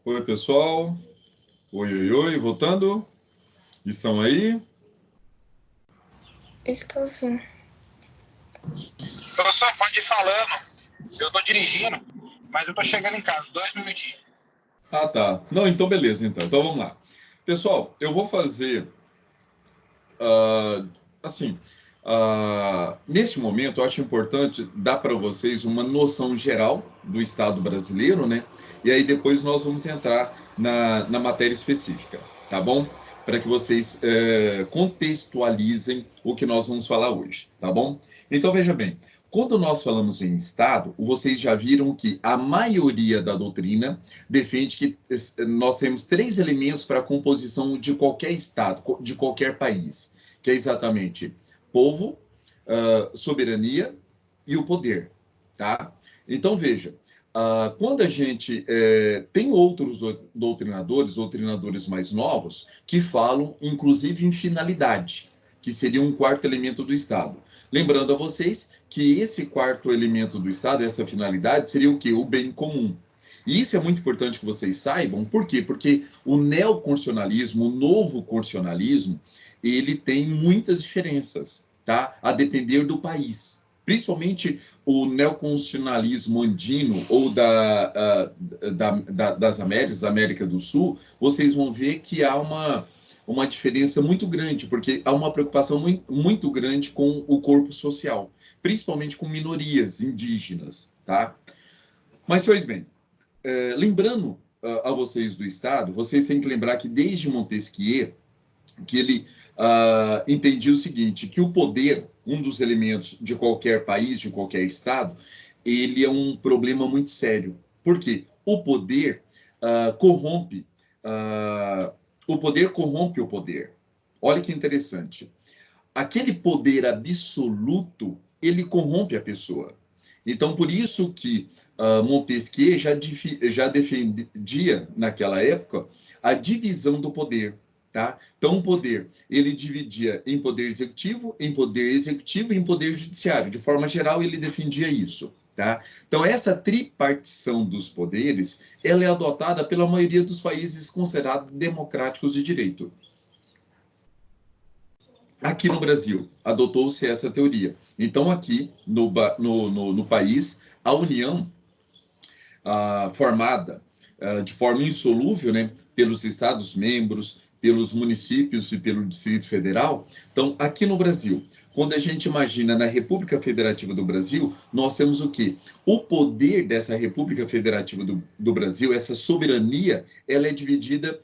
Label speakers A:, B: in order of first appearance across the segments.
A: Oi, pessoal. Oi, oi, oi, voltando? Estão aí?
B: Estou sim.
C: Professor, pode ir falando. Eu tô dirigindo, mas eu tô chegando em casa, 2 minutinhos.
A: Ah, tá. Não, então beleza, então. Então vamos lá. Pessoal, eu vou fazer ah, assim. Neste momento, eu acho importante dar para vocês uma noção geral do Estado brasileiro, né? E aí depois nós vamos entrar na matéria específica, tá bom? Para que vocês contextualizem o que nós vamos falar hoje, tá bom? Então veja bem, quando nós falamos em Estado, vocês já viram que a maioria da doutrina defende que nós temos três elementos para a composição de qualquer Estado, de qualquer país, que é exatamente povo, soberania e o poder, tá? Então veja, quando a gente tem outros doutrinadores mais novos, que falam inclusive em finalidade, que seria um quarto elemento do Estado. Lembrando a vocês que esse quarto elemento do Estado, essa finalidade, seria o quê? O bem comum. E isso é muito importante que vocês saibam, por quê? Porque o neoconstitucionalismo, o novo constitucionalismo, ele tem muitas diferenças, tá? A depender do país. Principalmente o neoconstitucionalismo andino ou das Américas, da América do Sul, vocês vão ver que há uma diferença muito grande, porque há uma preocupação muito grande com o corpo social, principalmente com minorias indígenas, tá? Mas, pois bem, lembrando a vocês do Estado, vocês têm que lembrar que desde Montesquieu, que ele entendia o seguinte, que o poder, um dos elementos de qualquer país, de qualquer Estado, ele é um problema muito sério. Por quê? Corrompe, uh, o poder corrompe o poder. Olha que interessante. Aquele poder absoluto, ele corrompe a pessoa. Então, por isso que Montesquieu já defendia, naquela época, a divisão do poder. Tá? Então, o poder, ele dividia em poder executivo e em poder judiciário. De forma geral, ele defendia isso. Tá? Então, essa tripartição dos poderes, ela é adotada pela maioria dos países considerados democráticos de direito. Aqui no Brasil, adotou-se essa teoria. Então, aqui no país, a União, formada de forma insolúvel, né, pelos Estados-membros, pelos municípios e pelo Distrito Federal. Então, aqui no Brasil, quando a gente imagina na República Federativa do Brasil, nós temos o quê? O poder dessa República Federativa do Brasil, essa soberania, ela é dividida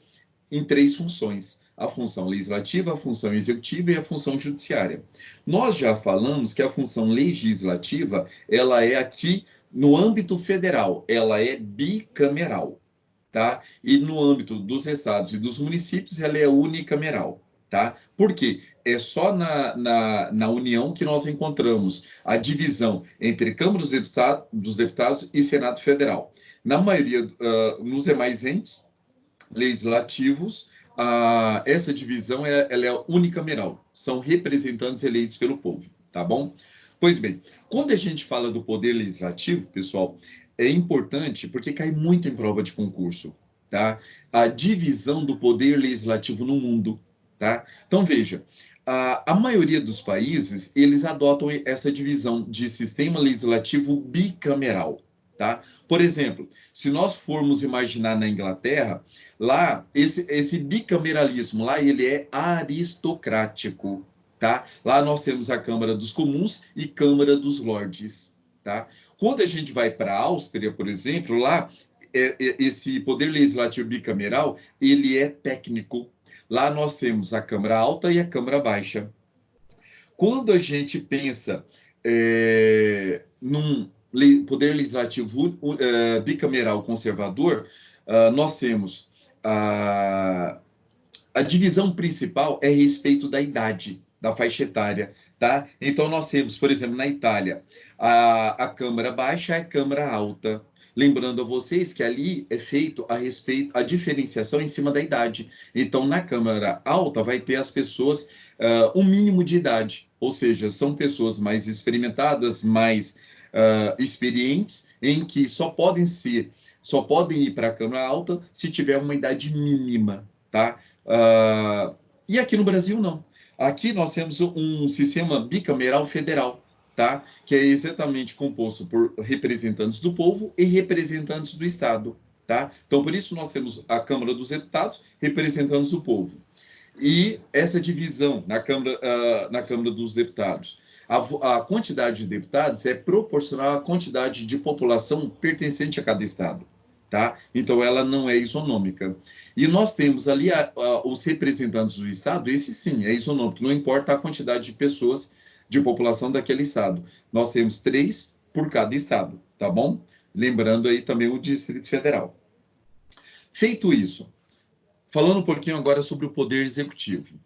A: em três funções: a função legislativa, a função executiva e a função judiciária. Nós já falamos que a função legislativa, ela é aqui no âmbito federal, ela é bicameral, tá? E no âmbito dos estados e dos municípios, ela é unicameral. Tá? Por quê? É só na União que nós encontramos a divisão entre Câmara dos Deputados e Senado Federal. Na maioria, nos demais entes legislativos, essa divisão ela é unicameral, são representantes eleitos pelo povo, tá bom? Pois bem, quando a gente fala do poder legislativo, pessoal, é importante porque cai muito em prova de concurso, tá? A divisão do poder legislativo no mundo, tá? Então veja, a maioria dos países, eles adotam essa divisão de sistema legislativo bicameral, tá? Por exemplo, se nós formos imaginar na Inglaterra, lá, esse bicameralismo, lá ele é aristocrático, tá? Lá nós temos a Câmara dos Comuns e Câmara dos Lordes, tá? Quando a gente vai para a Áustria, por exemplo, lá, esse poder legislativo bicameral, ele é técnico. Lá nós temos a Câmara Alta e a Câmara Baixa. Quando a gente pensa num poder legislativo bicameral conservador, nós temos a divisão principal é a respeito da idade, da faixa etária, tá? Então nós temos, por exemplo, na Itália, a Câmara Baixa e a Câmara Alta. Lembrando a vocês que ali é feito a diferenciação em cima da idade. Então, na Câmara Alta vai ter as pessoas um mínimo de idade, ou seja, são pessoas mais experimentadas, mais experientes, em que só podem ser só podem ir para a Câmara Alta se tiver uma idade mínima, tá? E aqui no Brasil, não. Aqui nós temos um sistema bicameral federal, tá? Que é exatamente composto por representantes do povo e representantes do Estado, tá? Então, por isso nós temos a Câmara dos Deputados, representantes do povo. E essa divisão na Câmara dos Deputados. A quantidade de deputados é proporcional à quantidade de população pertencente a cada estado, tá? Então, ela não é isonômica. E nós temos ali os representantes do estado, esse sim, é isonômico, não importa a quantidade de pessoas, de população daquele estado. Nós temos 3 por cada estado, tá bom? Lembrando aí também o Distrito Federal. Feito isso, falando um pouquinho agora sobre o Poder Executivo.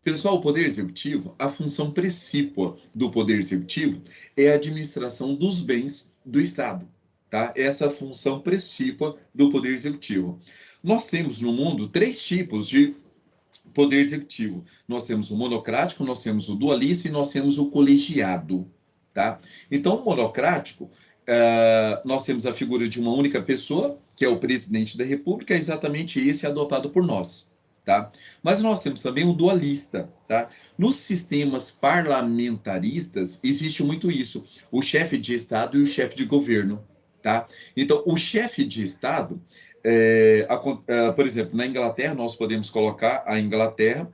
A: Pessoal, o Poder Executivo, a função principal do Poder Executivo é a administração dos bens do Estado, tá? Essa é a função principal do Poder Executivo. Nós temos no mundo 3 tipos de Poder Executivo. Nós temos o monocrático, nós temos o dualista e nós temos o colegiado, tá? Então, o monocrático, nós temos a figura de uma única pessoa, que é o presidente da República, é exatamente esse adotado por nós. Tá? Mas nós temos também o dualista. Tá? Nos sistemas parlamentaristas, existe muito isso. O chefe de Estado e o chefe de governo. Tá? Então, o chefe de Estado, por exemplo, na Inglaterra, nós podemos colocar a Inglaterra,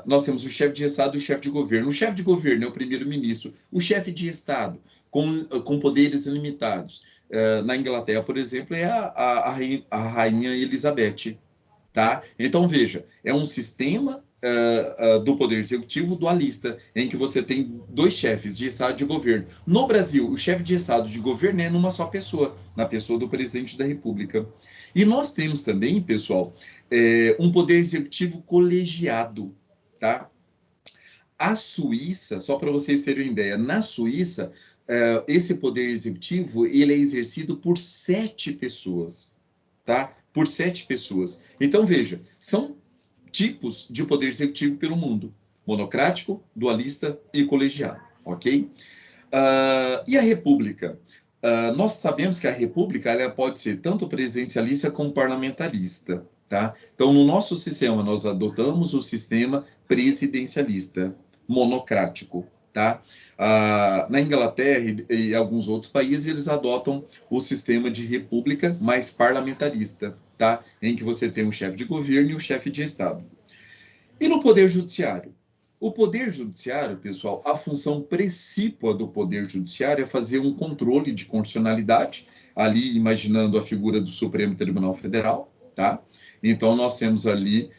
A: nós temos o chefe de Estado e o chefe de governo. O chefe de governo é o primeiro-ministro. O chefe de Estado, com poderes limitados. Na Inglaterra, por exemplo, é a Rainha Elizabeth. Tá? Então, veja, é um sistema do Poder Executivo dualista, em que você tem 2 chefes de Estado e de governo. No Brasil, o chefe de Estado e de governo é numa só pessoa, na pessoa do presidente da República. E nós temos também, pessoal, um Poder Executivo colegiado. Tá? A Suíça, só para vocês terem uma ideia, na Suíça, esse Poder Executivo ele é exercido por 7 pessoas. Tá? Por 7 pessoas. Então, veja, são tipos de poder executivo pelo mundo: monocrático, dualista e colegiado, ok? E a república? Nós sabemos que a república ela pode ser tanto presidencialista como parlamentarista, tá? Então, no nosso sistema, nós adotamos o sistema presidencialista, monocrático, tá? Na Inglaterra e alguns outros países, eles adotam o sistema de república mais parlamentarista, tá? Em que você tem o chefe de governo e o chefe de Estado. E no Poder Judiciário? O Poder Judiciário, pessoal, a função principal do Poder Judiciário é fazer um controle de constitucionalidade, ali imaginando a figura do Supremo Tribunal Federal, tá? Então, nós temos ali,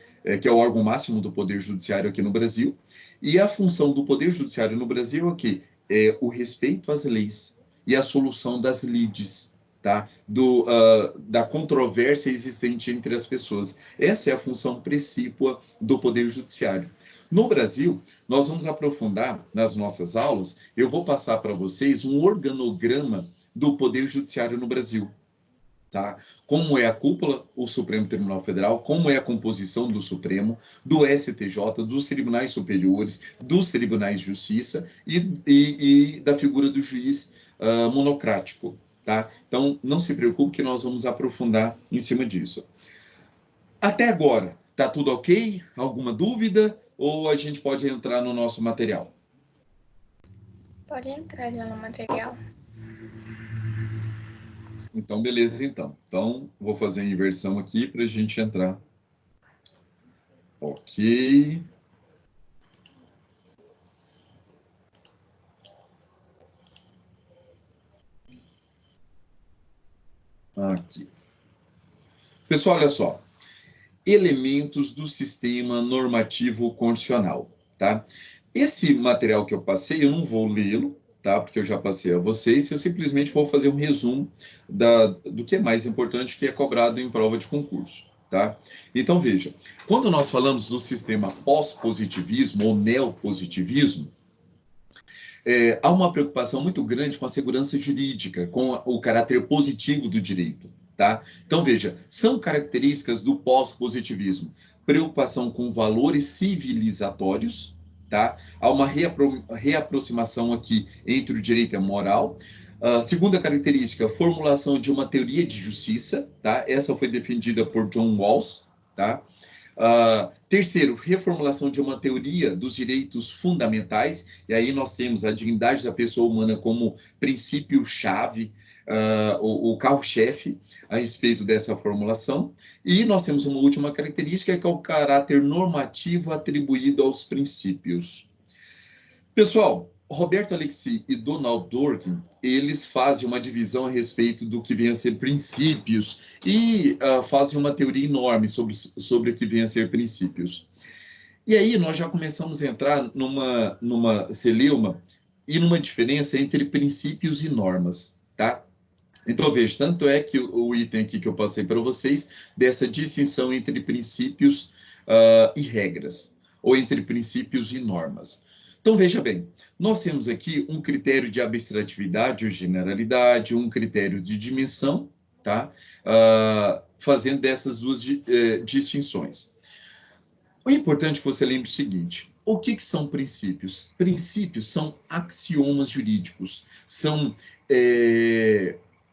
A: que é o órgão máximo do Poder Judiciário aqui no Brasil, e a função do Poder Judiciário no Brasil aqui é o respeito às leis e a solução das lides, tá? Da controvérsia existente entre as pessoas. Essa é a função principal do Poder Judiciário. No Brasil, nós vamos aprofundar nas nossas aulas, eu vou passar para vocês um organograma do Poder Judiciário no Brasil. Tá? Como é a cúpula, o Supremo Tribunal Federal, como é a composição do Supremo, do STJ, dos tribunais superiores, dos tribunais de justiça e da figura do juiz monocrático. Tá? Então, não se preocupe que nós vamos aprofundar em cima disso. Até agora, tá tudo ok? Alguma dúvida? Ou a gente pode entrar no nosso material?
B: Pode entrar já no material.
A: Então, beleza, então. Então, vou fazer a inversão aqui para a gente entrar. Ok. Aqui. Pessoal, olha só. Elementos do sistema normativo constitucional, tá? Esse material que eu passei, eu não vou lê-lo, tá? Porque eu já passei a vocês, eu simplesmente vou fazer um resumo do que é mais importante, que é cobrado em prova de concurso, tá? Então, veja, quando nós falamos do sistema pós-positivismo ou neopositivismo, há uma preocupação muito grande com a segurança jurídica, com o caráter positivo do direito. Tá? Então, veja, são características do pós-positivismo: preocupação com valores civilizatórios, tá? Há uma reaproximação aqui entre o direito e a moral. Segunda característica, formulação de uma teoria de justiça, tá? Essa foi defendida por John Rawls, tá? Terceiro, reformulação de uma teoria dos direitos fundamentais, e aí nós temos a dignidade da pessoa humana como princípio-chave, o carro-chefe a respeito dessa formulação. E nós temos uma última característica, que é o caráter normativo atribuído aos princípios. Pessoal, Roberto Alexis e Donald Dworkin, eles fazem uma divisão a respeito do que vem a ser princípios e fazem uma teoria enorme sobre o que vem a ser princípios. E aí nós já começamos a entrar numa celeuma e numa diferença entre princípios e normas, tá? Então, veja, tanto é que o item aqui que eu passei para vocês, dessa distinção entre princípios e regras, ou entre princípios e normas. Então, veja bem, nós temos aqui um critério de abstratividade ou generalidade, um critério de dimensão, tá? Fazendo dessas duas distinções. O importante é que você lembre o seguinte: o que são princípios? Princípios são axiomas jurídicos, são...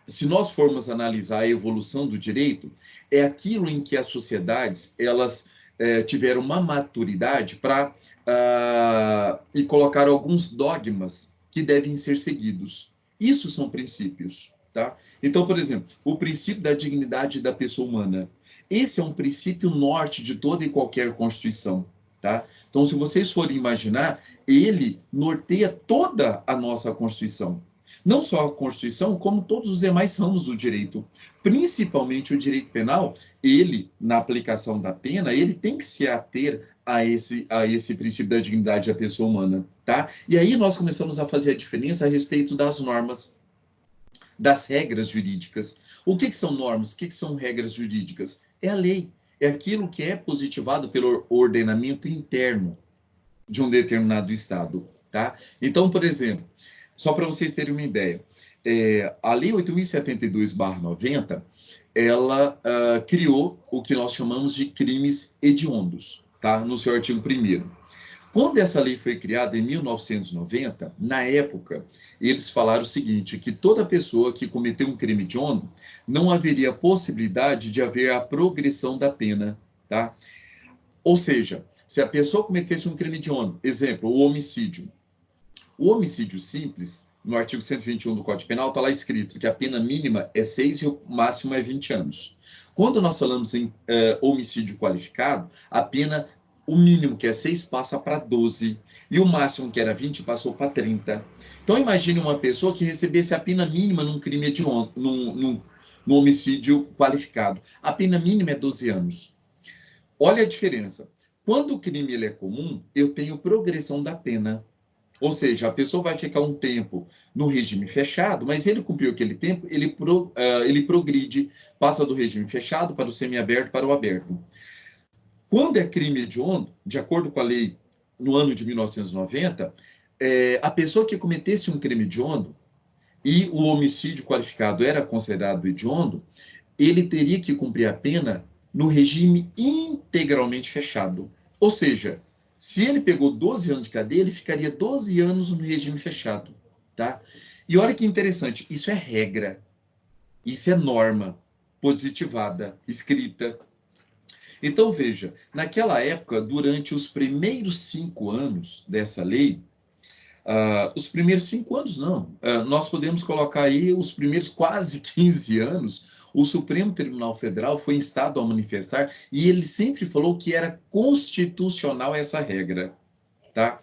A: se nós formos analisar a evolução do direito, é aquilo em que as sociedades, elas tiveram uma maturidade para e colocaram alguns dogmas que devem ser seguidos. Isso são princípios, tá? Então, por exemplo, o princípio da dignidade da pessoa humana. Esse é um princípio norte de toda e qualquer Constituição, tá? Então, se vocês forem imaginar, ele norteia toda a nossa Constituição. Não só a Constituição, como todos os demais ramos do direito. Principalmente o direito penal, ele, na aplicação da pena, ele tem que se ater a esse princípio da dignidade da pessoa humana, tá? E aí nós começamos a fazer a diferença a respeito das normas, das regras jurídicas. O que são normas? O que são regras jurídicas? É a lei. É aquilo que é positivado pelo ordenamento interno de um determinado Estado, tá? Então, por exemplo, só para vocês terem uma ideia, a Lei 8.072/90, ela criou o que nós chamamos de crimes hediondos, tá? No seu artigo 1º. Quando essa lei foi criada em 1990, na época, eles falaram o seguinte, que toda pessoa que cometeu um crime hediondo, não haveria possibilidade de haver a progressão da pena, tá? Ou seja, se a pessoa cometesse um crime hediondo, exemplo, o homicídio. O homicídio simples, no artigo 121 do Código Penal, está lá escrito que a pena mínima é 6 e o máximo é 20 anos. Quando nós falamos em homicídio qualificado, a pena, o mínimo, que é 6, passa para 12. E o máximo, que era 20, passou para 30. Então, imagine uma pessoa que recebesse a pena mínima num crime hediondo, num homicídio qualificado. A pena mínima é 12 anos. Olha a diferença. Quando o crime ele é comum, eu tenho progressão da pena. Ou seja, a pessoa vai ficar um tempo no regime fechado, mas ele cumpriu aquele tempo, ele progride, passa do regime fechado para o semiaberto para o aberto. Quando é crime hediondo, de acordo com a lei no ano de 1990, a pessoa que cometesse um crime hediondo e o homicídio qualificado era considerado hediondo, ele teria que cumprir a pena no regime integralmente fechado. Ou seja, se ele pegou 12 anos de cadeia, ele ficaria 12 anos no regime fechado, tá? E olha que interessante, isso é regra, isso é norma positivada, escrita. Então, veja, naquela época, durante os primeiros 5 anos dessa lei, os primeiros 5 anos não, nós podemos colocar aí os primeiros quase 15 anos, o Supremo Tribunal Federal foi instado a manifestar e ele sempre falou que era constitucional essa regra, tá?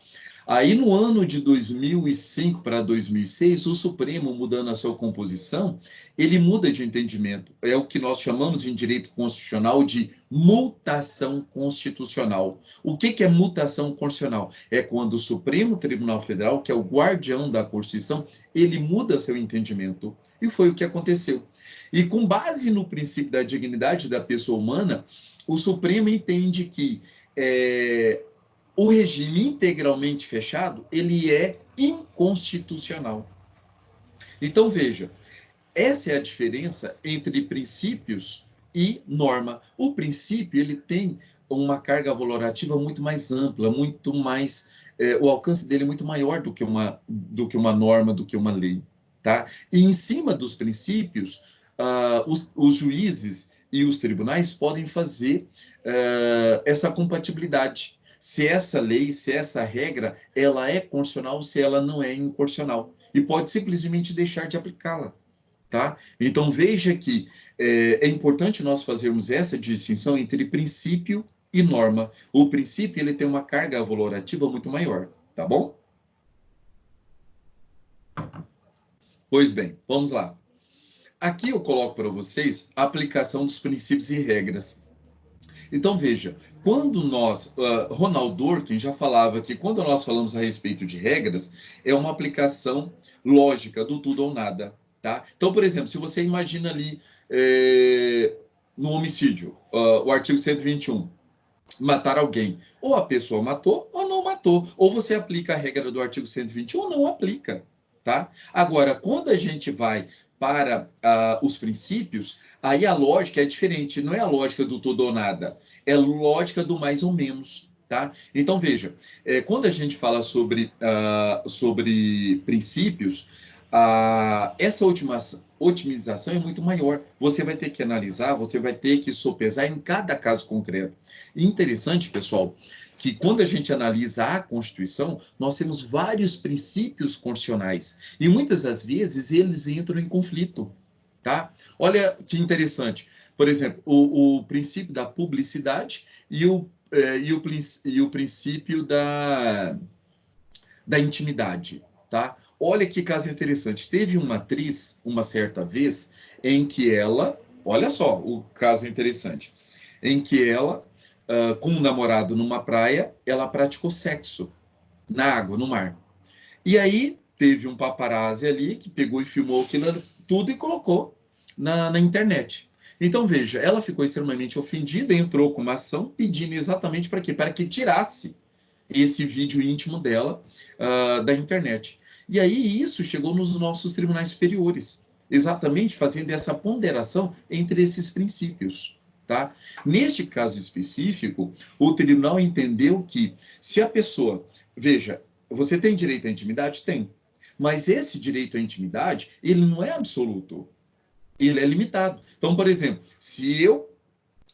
A: Aí no ano de 2005 para 2006, o Supremo, mudando a sua composição, ele muda de entendimento. É o que nós chamamos em direito constitucional de mutação constitucional. O que é mutação constitucional? É quando o Supremo Tribunal Federal, que é o guardião da Constituição, ele muda seu entendimento. E foi o que aconteceu. E com base no princípio da dignidade da pessoa humana, o Supremo entende que o regime integralmente fechado, ele é inconstitucional. Então, veja, essa é a diferença entre princípios e norma. O princípio, ele tem uma carga valorativa muito mais ampla, muito mais o alcance dele é muito maior do que uma norma, do que uma lei, tá? E em cima dos princípios, os juízes e os tribunais podem fazer essa compatibilidade. Se essa lei, se essa regra, ela é constitucional ou se ela não é inconstitucional. E pode simplesmente deixar de aplicá-la. Tá? Então, veja que é importante nós fazermos essa distinção entre princípio e norma. O princípio ele tem uma carga valorativa muito maior, tá bom? Pois bem, vamos lá. Aqui eu coloco para vocês a aplicação dos princípios e regras. Então, veja, quando nós, Ronald Dworkin já falava que quando nós falamos a respeito de regras, é uma aplicação lógica do tudo ou nada, tá? Então, por exemplo, se você imagina ali no homicídio, o artigo 121, matar alguém, ou a pessoa matou ou não matou, ou você aplica a regra do artigo 121 ou não aplica, tá? Agora, quando a gente vai para os princípios, aí a lógica é diferente, não é a lógica do tudo ou nada, é a lógica do mais ou menos, tá? Então, veja, quando a gente fala sobre princípios, essa otimização é muito maior. Você vai ter que analisar, você vai ter que sopesar em cada caso concreto. E interessante, pessoal, que quando a gente analisa a Constituição, nós temos vários princípios constitucionais. E muitas das vezes eles entram em conflito. Tá? Olha que interessante. Por exemplo, o princípio da publicidade e o princípio da intimidade. Tá? Olha que caso interessante. Teve uma atriz, uma certa vez, em que ela, olha só o caso interessante, em que ela, com um namorado numa praia, ela praticou sexo na água, no mar. E aí teve um paparazzi ali que pegou e filmou aquilo tudo e colocou na internet. Então, veja, ela ficou extremamente ofendida, entrou com uma ação pedindo exatamente para quê? Para que tirasse esse vídeo íntimo dela da internet. E aí isso chegou nos nossos tribunais superiores, exatamente fazendo essa ponderação entre esses princípios. Tá? Neste caso específico, o tribunal entendeu que se a pessoa, veja, você tem direito à intimidade? Tem. Mas esse direito à intimidade, ele não é absoluto. Ele é limitado. Então, por exemplo, se eu,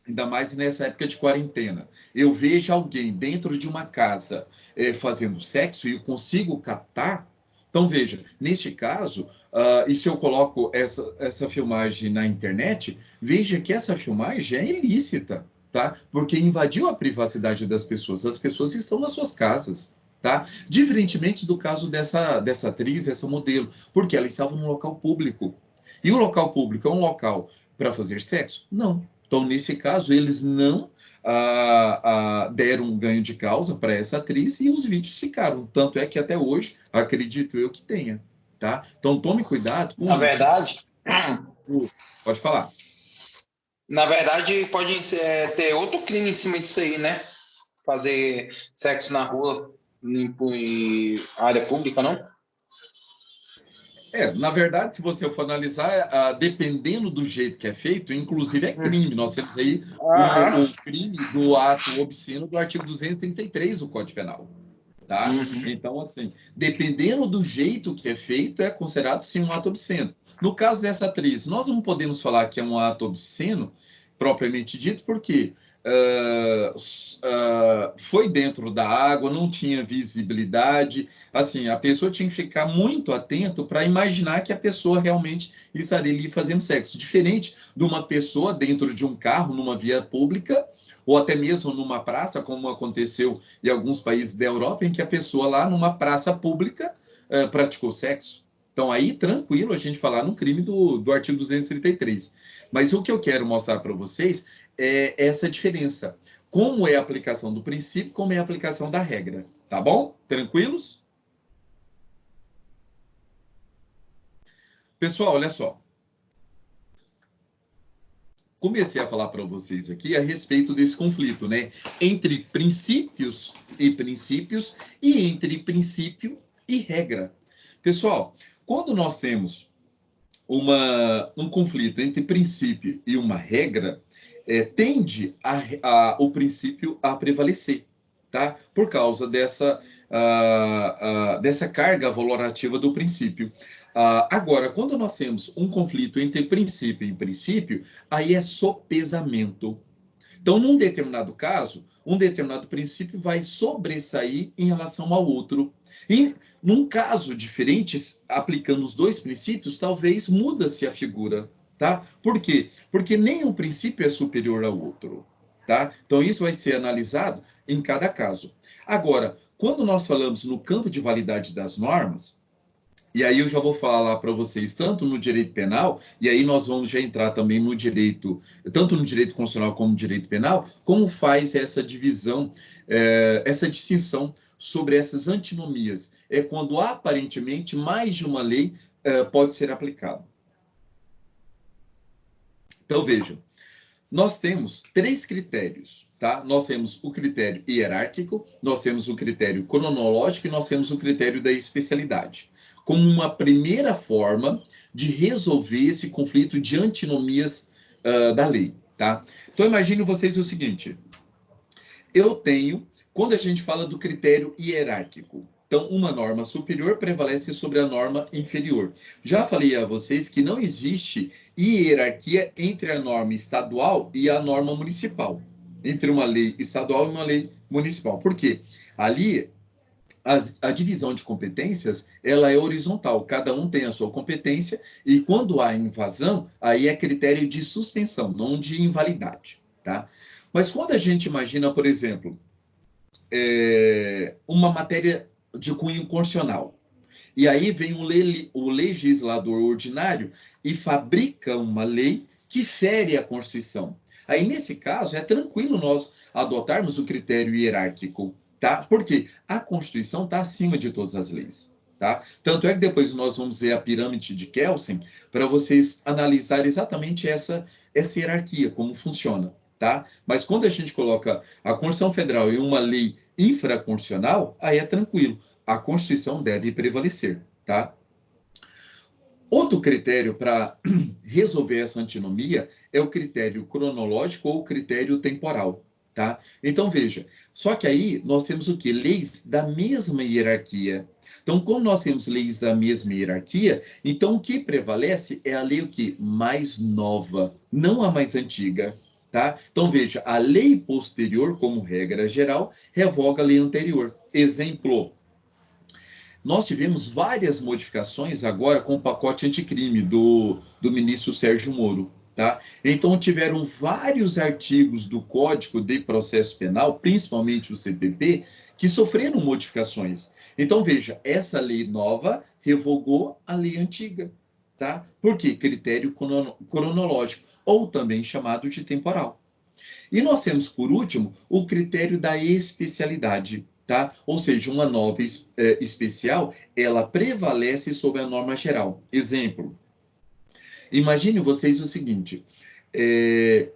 A: ainda mais nessa época de quarentena, eu vejo alguém dentro de uma casa fazendo sexo e eu consigo captar, então veja, neste caso, e se eu coloco essa filmagem na internet, veja que essa filmagem é ilícita, tá? Porque invadiu a privacidade das pessoas. As pessoas estão nas suas casas. Tá? Diferentemente do caso dessa atriz, essa modelo, porque ela estava num local público. E o local público é um local para fazer sexo? Não. Então, nesse caso, eles não deram um ganho de causa para essa atriz e os vídeos ficaram. Tanto é que até hoje, acredito eu que tenha. Tá? Então, tome cuidado com
C: Na
A: isso.
C: verdade,
A: Pode falar.
C: na verdade, pode ter outro crime em cima disso aí, né? Fazer sexo na rua, em área pública, não?
A: Na verdade, se você for analisar, dependendo do jeito que é feito, inclusive é crime. Nós temos aí o crime do ato obsceno do artigo 233 do Código Penal. Tá? Então, assim, dependendo do jeito que é feito, é considerado, sim, um ato obsceno. No caso dessa atriz, nós não podemos falar que é um ato obsceno, propriamente dito, porque foi dentro da água, não tinha visibilidade, assim, a pessoa tinha que ficar muito atento para imaginar que a pessoa realmente estaria ali fazendo sexo, diferente de uma pessoa dentro de um carro, numa via pública, ou até mesmo numa praça, como aconteceu em alguns países da Europa, em que a pessoa lá numa praça pública praticou sexo. Então, aí, tranquilo a gente falar no crime do artigo 233. Mas o que eu quero mostrar para vocês é essa diferença. Como é a aplicação do princípio, como é a aplicação da regra. Tá bom? Tranquilos? Pessoal, olha só. Comecei a falar para vocês aqui a respeito desse conflito, né? Entre princípios e entre princípio e regra. Pessoal, quando nós temos um conflito entre princípio e uma regra, tende o princípio a prevalecer. tá? Por causa dessa carga valorativa do princípio. Agora, quando nós temos um conflito entre princípio e princípio, aí é sopesamento. Então, num determinado caso, um determinado princípio vai sobressair em relação ao outro. E, num caso diferente, aplicando os dois princípios, talvez muda-se a figura, tá? Por quê? Porque nenhum princípio é superior ao outro, tá? Então, isso vai ser analisado em cada caso. Agora, quando nós falamos no campo de validade das normas, e aí eu já vou falar para vocês, tanto no direito penal, e aí nós vamos já entrar também no direito, tanto no direito constitucional como no direito penal, como faz essa divisão, essa distinção sobre essas antinomias. É quando aparentemente mais de uma lei pode ser aplicada. Então vejam, nós temos três critérios, tá? Nós temos o critério hierárquico, nós temos o critério cronológico e nós temos o critério da especialidade, como uma primeira forma de resolver esse conflito de antinomias da lei, tá? Então imagine vocês o seguinte, quando a gente fala do critério hierárquico, então, uma norma superior prevalece sobre a norma inferior. Já falei a vocês que não existe hierarquia entre a norma estadual e a norma municipal, entre uma lei estadual e uma lei municipal. Por quê? Ali, a divisão de competências, ela é horizontal, cada um tem a sua competência, e quando há invasão, aí é critério de suspensão, não de invalidade, tá? Mas quando a gente imagina, por exemplo, uma matéria de cunho constitucional. E aí vem o legislador ordinário e fabrica uma lei que fere a Constituição. Aí, nesse caso, é tranquilo nós adotarmos o critério hierárquico, tá? Porque a Constituição está acima de todas as leis, tá? Tanto é que depois nós vamos ver a pirâmide de Kelsen para vocês analisarem exatamente essa hierarquia, como funciona, tá? Mas quando a gente coloca a Constituição Federal em uma lei infraconstitucional, aí é tranquilo. A Constituição deve prevalecer, tá? Outro critério para resolver essa antinomia é o critério cronológico ou o critério temporal, tá? Então, veja, só que aí nós temos o quê? Leis da mesma hierarquia. Então, como nós temos leis da mesma hierarquia, então o que prevalece é a lei o quê? Mais nova, não a mais antiga, tá? Então, veja, a lei posterior, como regra geral, revoga a lei anterior. Exemplo, nós tivemos várias modificações agora com o pacote anticrime do ministro Sérgio Moro, tá? Então, tiveram vários artigos do Código de Processo Penal, principalmente o CPP, que sofreram modificações. Então, veja, essa lei nova revogou a lei antiga, tá? Por quê? Critério cronológico, ou também chamado de temporal. E nós temos, por último, o critério da especialidade, tá? Ou seja, uma norma especial, ela prevalece sobre a norma geral. Exemplo, imagine vocês o seguinte,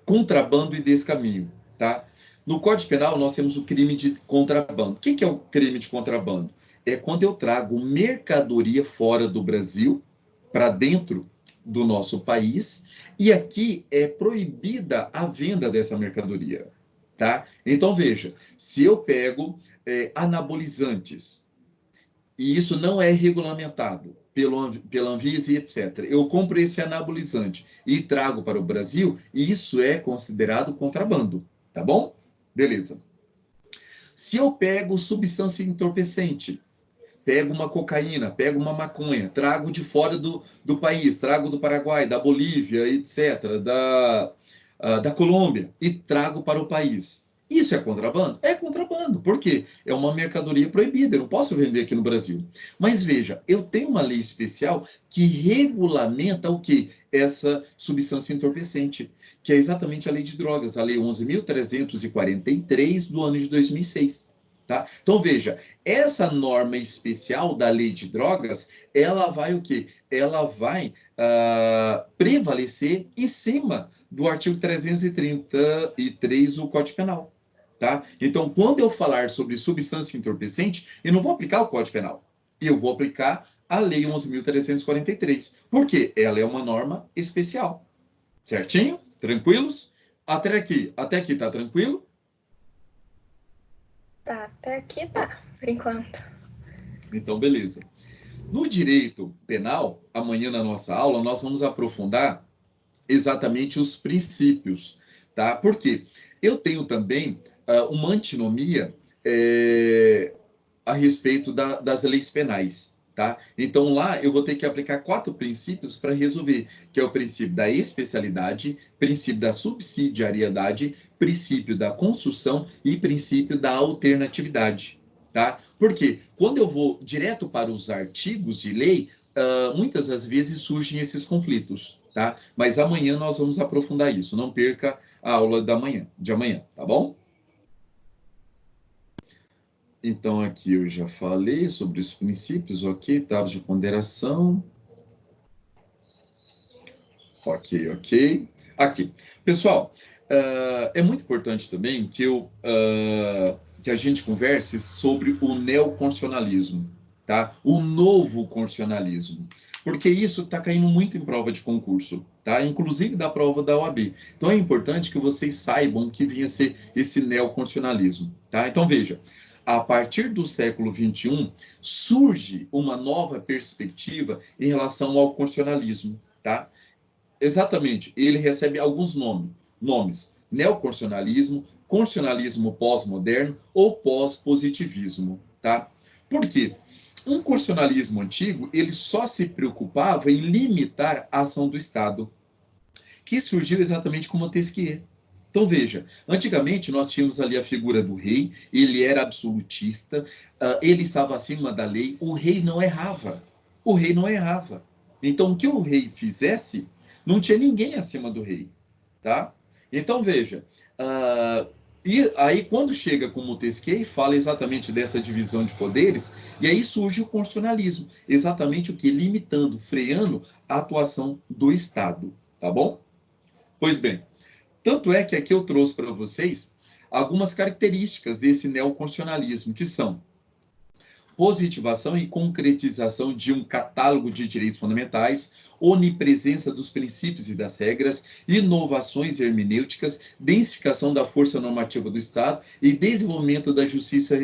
A: contrabando e descaminho, tá? No Código Penal, nós temos o crime de contrabando. O que é o crime de contrabando? É quando eu trago mercadoria fora do Brasil para dentro do nosso país, e aqui é proibida a venda dessa mercadoria, tá? Então, veja, se eu pego anabolizantes, e isso não é regulamentado pela Anvisa e etc., eu compro esse anabolizante e trago para o Brasil, e isso é considerado contrabando, tá bom? Beleza. Se eu pego substância entorpecente, pego uma cocaína, pego uma maconha, trago de fora do país, trago do Paraguai, da Bolívia, etc., da Colômbia, e trago para o país. Isso é contrabando? É contrabando. Por quê? É uma mercadoria proibida, eu não posso vender aqui no Brasil. Mas veja, eu tenho uma lei especial que regulamenta o quê? Essa substância entorpecente, que é exatamente a lei de drogas, a lei 11.343 do ano de 2006. Tá? Então, veja, essa norma especial da lei de drogas, ela vai o quê? Ela vai prevalecer em cima do artigo 333 do Código Penal. Tá? Então, quando eu falar sobre substância entorpecente, eu não vou aplicar o Código Penal. Eu vou aplicar a lei 11.343. Por quê? Ela é uma norma especial. Certinho? Tranquilos? Até aqui tá tranquilo?
B: Tá, até aqui tá, por enquanto.
A: Então, beleza. No direito penal, amanhã na nossa aula, nós vamos aprofundar exatamente os princípios, tá? Porque eu tenho também uma antinomia a respeito das leis penais, tá? Então lá eu vou ter que aplicar 4 princípios para resolver, que é o princípio da especialidade, princípio da subsidiariedade, princípio da construção e princípio da alternatividade, tá? Porque quando eu vou direto para os artigos de lei, muitas das vezes surgem esses conflitos, tá? Mas amanhã nós vamos aprofundar isso. Não perca a aula de amanhã, tá bom? Então, aqui eu já falei sobre os princípios, ok, tabela de ponderação. Ok, ok. Aqui. Pessoal, é muito importante também que a gente converse sobre o neoconstitucionalismo, tá? O novo constitucionalismo. Porque isso está caindo muito em prova de concurso, tá? Inclusive da prova da OAB. Então é importante que vocês saibam que vinha ser esse neoconstitucionalismo, tá? Então veja, a partir do século XXI, surge uma nova perspectiva em relação ao constitucionalismo, tá? Exatamente, ele recebe alguns nomes: neoconstitucionalismo, constitucionalismo pós-moderno ou pós-positivismo, tá? Por quê? Um constitucionalismo antigo, ele só se preocupava em limitar a ação do Estado, que surgiu exatamente com Montesquieu. Então veja, antigamente nós tínhamos ali a figura do rei, ele era absolutista, ele estava acima da lei, o rei não errava. O rei não errava. Então o que o rei fizesse, não tinha ninguém acima do rei, tá? Então veja, e aí quando chega com Montesquieu, fala exatamente dessa divisão de poderes, e aí surge o constitucionalismo, exatamente o que? Limitando, freando a atuação do Estado, tá bom? Pois bem, tanto é que aqui eu trouxe para vocês algumas características desse neoconstitucionalismo, que são positivação e concretização de um catálogo de direitos fundamentais, onipresença dos princípios e das regras, inovações hermenêuticas, densificação da força normativa do Estado e desenvolvimento da justiça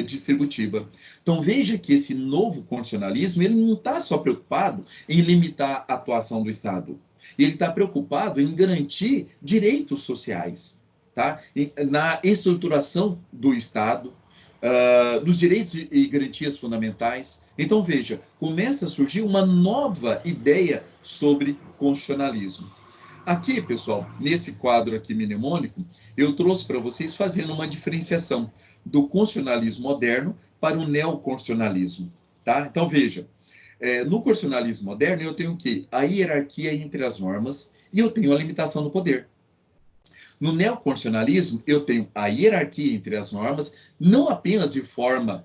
A: distributiva. Então veja que esse novo constitucionalismo ele não está só preocupado em limitar a atuação do Estado, ele está preocupado em garantir direitos sociais, tá? Na estruturação do Estado, nos direitos e garantias fundamentais. Então, veja, começa a surgir uma nova ideia sobre constitucionalismo. Aqui, pessoal, nesse quadro aqui mnemônico, eu trouxe para vocês fazendo uma diferenciação do constitucionalismo moderno para o neoconstitucionalismo, tá? Então, veja, no constitucionalismo moderno eu tenho o quê? A hierarquia entre as normas e eu tenho a limitação do poder. No neoconstitucionalismo, eu tenho a hierarquia entre as normas, não apenas de forma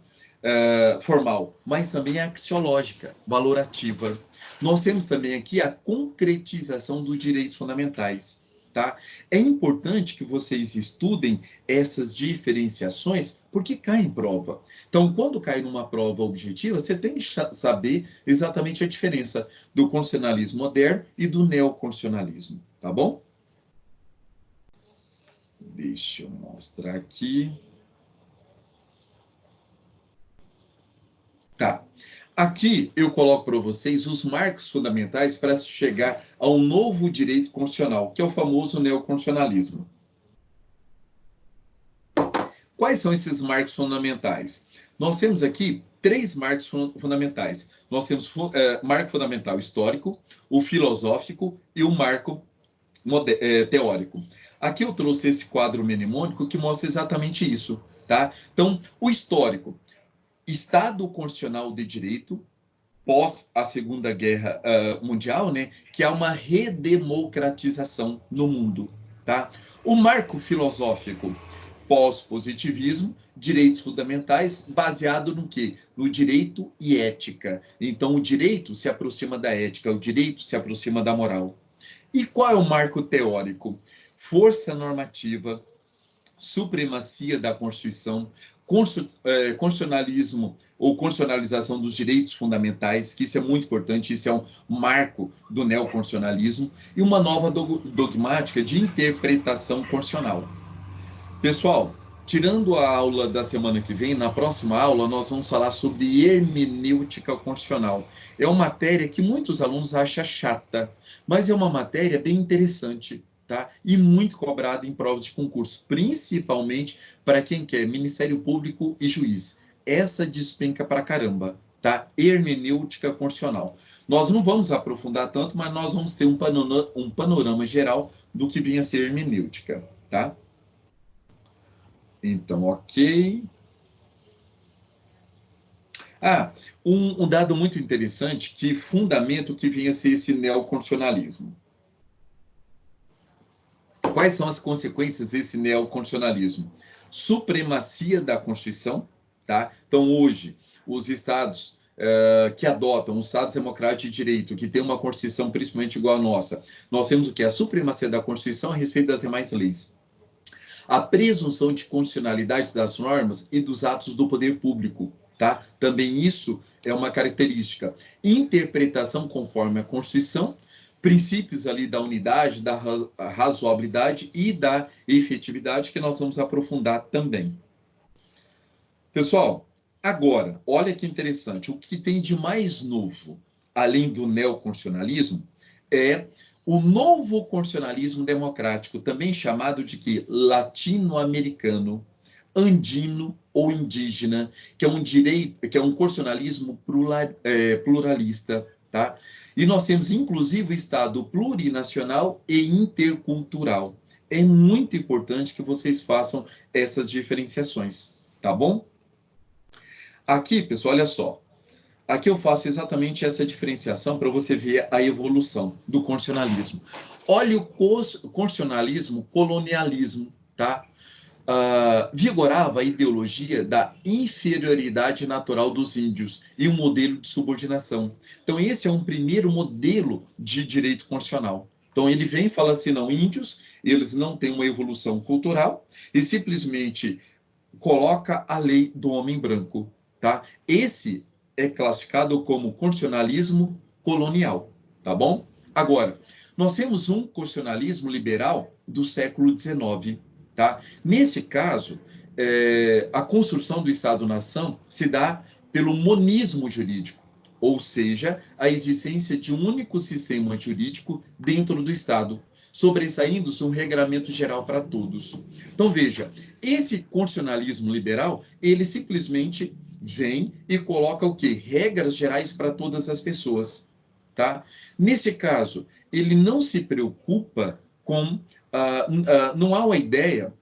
A: formal, mas também axiológica, valorativa. Nós temos também aqui a concretização dos direitos fundamentais. Tá? É importante que vocês estudem essas diferenciações, porque cai em prova. Então, quando cai numa prova objetiva, você tem que saber exatamente a diferença do constitucionalismo moderno e do neoconstitucionalismo. Tá bom? Deixa eu mostrar aqui. Tá. Aqui eu coloco para vocês os marcos fundamentais para se chegar a um novo direito constitucional, que é o famoso neoconstitucionalismo. Quais são esses marcos fundamentais? Nós temos aqui 3 marcos fundamentais. Nós temos marco fundamental histórico, o filosófico e o marco teórico. Aqui eu trouxe esse quadro mnemônico que mostra exatamente isso, tá? Então, o histórico, Estado Constitucional de Direito, pós a Segunda Guerra Mundial, né, que é uma redemocratização no mundo, tá? O marco filosófico, pós-positivismo, direitos fundamentais, baseado no quê? No direito e ética. Então, o direito se aproxima da ética, o direito se aproxima da moral. E qual é o marco teórico? Força normativa, supremacia da Constituição, constitucionalismo ou constitucionalização dos direitos fundamentais, que isso é muito importante, isso é um marco do neoconstitucionalismo, e uma nova dogmática de interpretação constitucional. Pessoal, tirando a aula da semana que vem, na próxima aula nós vamos falar sobre hermenêutica constitucional. É uma matéria que muitos alunos acham chata, mas é uma matéria bem interessante, tá? E muito cobrada em provas de concurso, principalmente para quem quer Ministério Público e juiz. Essa despenca pra caramba, tá? Hermenêutica constitucional. Nós não vamos aprofundar tanto, mas nós vamos ter um panorama geral do que vinha a ser hermenêutica, tá? Então, ok. Um dado muito interessante que fundamenta o que vinha a ser esse neoconstitucionalismo. Quais são as consequências desse neoconstitucionalismo? Supremacia da Constituição, tá? Então, hoje, os estados que adotam, os estados democráticos de direito, que têm uma Constituição principalmente igual à nossa, nós temos o que? A supremacia da Constituição a respeito das demais leis. A presunção de constitucionalidade das normas e dos atos do poder público, tá? Também isso é uma característica. Interpretação conforme a Constituição, princípios ali da unidade, da razoabilidade e da efetividade, que nós vamos aprofundar também. Pessoal, agora, olha que interessante, o que tem de mais novo, além do neoconstitucionalismo, é o novo constitucionalismo democrático, também chamado de que latino-americano, andino ou indígena, que é um constitucionalismo pluralista, tá? E nós temos, inclusive, o Estado plurinacional e intercultural. É muito importante que vocês façam essas diferenciações, tá bom? Aqui, pessoal, olha só. Aqui eu faço exatamente essa diferenciação para você ver a evolução do constitucionalismo. Olha o constitucionalismo colonialismo, tá? Vigorava a ideologia da inferioridade natural dos índios e um modelo de subordinação. Então, esse é um primeiro modelo de direito constitucional. Então, ele vem e fala assim, não, índios, eles não têm uma evolução cultural e simplesmente coloca a lei do homem branco, tá? Esse é classificado como constitucionalismo colonial, tá bom? Agora, nós temos um constitucionalismo liberal do século XIX, tá? Nesse caso, a construção do Estado-nação se dá pelo monismo jurídico, ou seja, a existência de um único sistema jurídico dentro do Estado, sobressaindo-se um regramento geral para todos. Então, veja, esse constitucionalismo liberal, ele simplesmente vem e coloca o quê? Regras gerais para todas as pessoas, tá? Nesse caso, ele não se preocupa com... não há uma ideia,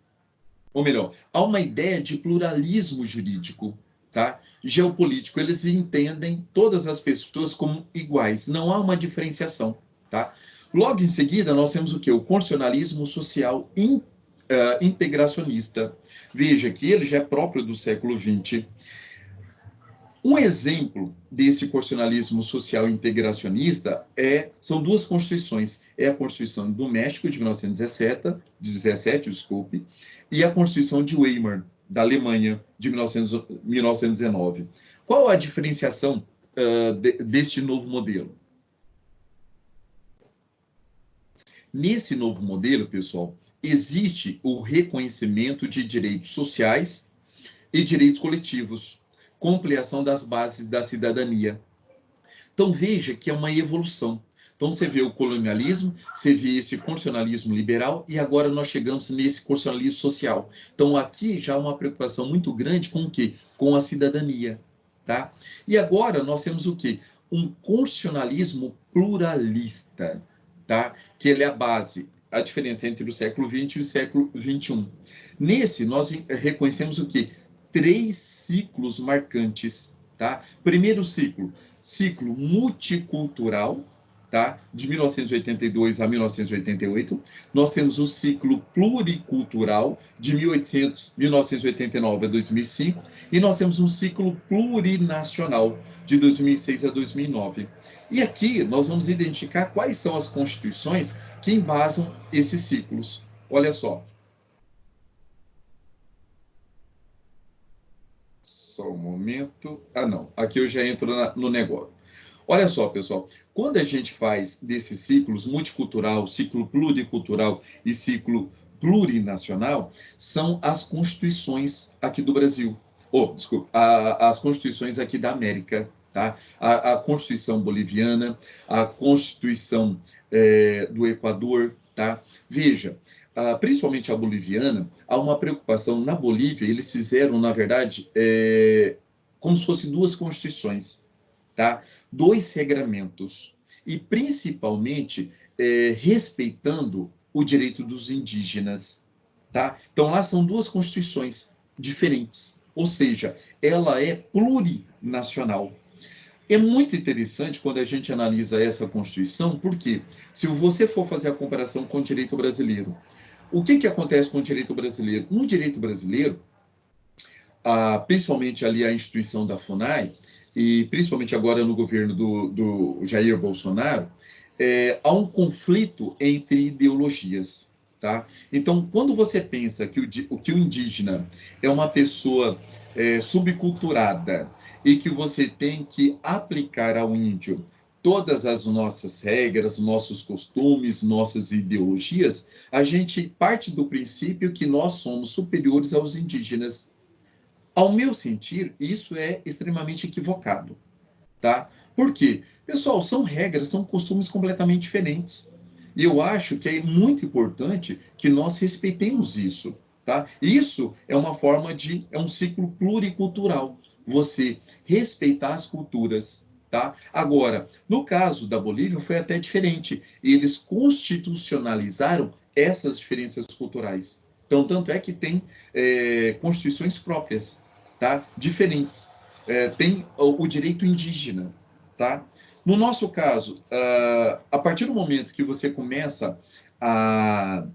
A: ou melhor, há uma ideia de pluralismo jurídico, tá? Geopolítico. Eles entendem todas as pessoas como iguais, não há uma diferenciação, tá? Logo em seguida, nós temos o quê? O constitucionalismo social integracionista. Veja que ele já é próprio do século XX. Um exemplo desse constitucionalismo social integracionista são duas constituições. É a Constituição do México, de 1917, e a Constituição de Weimar, da Alemanha, de 1919. Qual a diferenciação deste novo modelo? Nesse novo modelo, pessoal, existe o reconhecimento de direitos sociais e direitos coletivos, com ampliação das bases da cidadania. Então, veja que é uma evolução. Então, você vê o colonialismo, você vê esse constitucionalismo liberal, e agora nós chegamos nesse constitucionalismo social. Então, aqui já há uma preocupação muito grande com o quê? Com a cidadania, tá? E agora nós temos o quê? Um constitucionalismo pluralista, tá? Que ele é a diferença entre o século XX e o século XXI. Nesse, nós reconhecemos o quê? 3 ciclos marcantes, tá? Primeiro ciclo multicultural, tá? De 1982 a 1988. Nós temos o ciclo pluricultural, de 1989 a 2005. E nós temos um ciclo plurinacional, de 2006 a 2009. E aqui nós vamos identificar quais são as constituições que embasam esses ciclos. Olha só. Só um momento. Não. Aqui eu já entro no negócio. Olha só, pessoal. Quando a gente faz desses ciclos multicultural, ciclo pluricultural e ciclo plurinacional são as constituições aqui do Brasil. Desculpa, as constituições aqui da América, tá? A Constituição boliviana, a Constituição do Equador, tá? Veja, principalmente a boliviana, há uma preocupação na Bolívia, eles fizeram, na verdade, como se fossem duas constituições, tá? Dois regramentos, e principalmente respeitando o direito dos indígenas, tá? Então lá são duas constituições diferentes, ou seja, ela é plurinacional. É muito interessante quando a gente analisa essa Constituição, porque se você for fazer a comparação com o direito brasileiro, o que acontece com o direito brasileiro? No direito brasileiro, principalmente ali a instituição da FUNAI, e principalmente agora no governo do Jair Bolsonaro, há um conflito entre ideologias. Tá? Então, quando você pensa que o indígena é uma pessoa subculturada e que você tem que aplicar ao índio todas as nossas regras, nossos costumes, nossas ideologias, a gente parte do princípio que nós somos superiores aos indígenas. Ao meu sentir, isso é extremamente equivocado, tá? Por quê? Pessoal, são regras, são costumes completamente diferentes. E eu acho que é muito importante que nós respeitemos isso, tá? Isso é uma forma é um ciclo pluricultural. Você respeitar as culturas, tá? Agora, no caso da Bolívia foi até diferente. Eles constitucionalizaram essas diferenças culturais. Então, tanto é que tem constituições próprias, tá? Diferentes. Tem o direito indígena, tá? No nosso caso, a partir do momento que você começa a,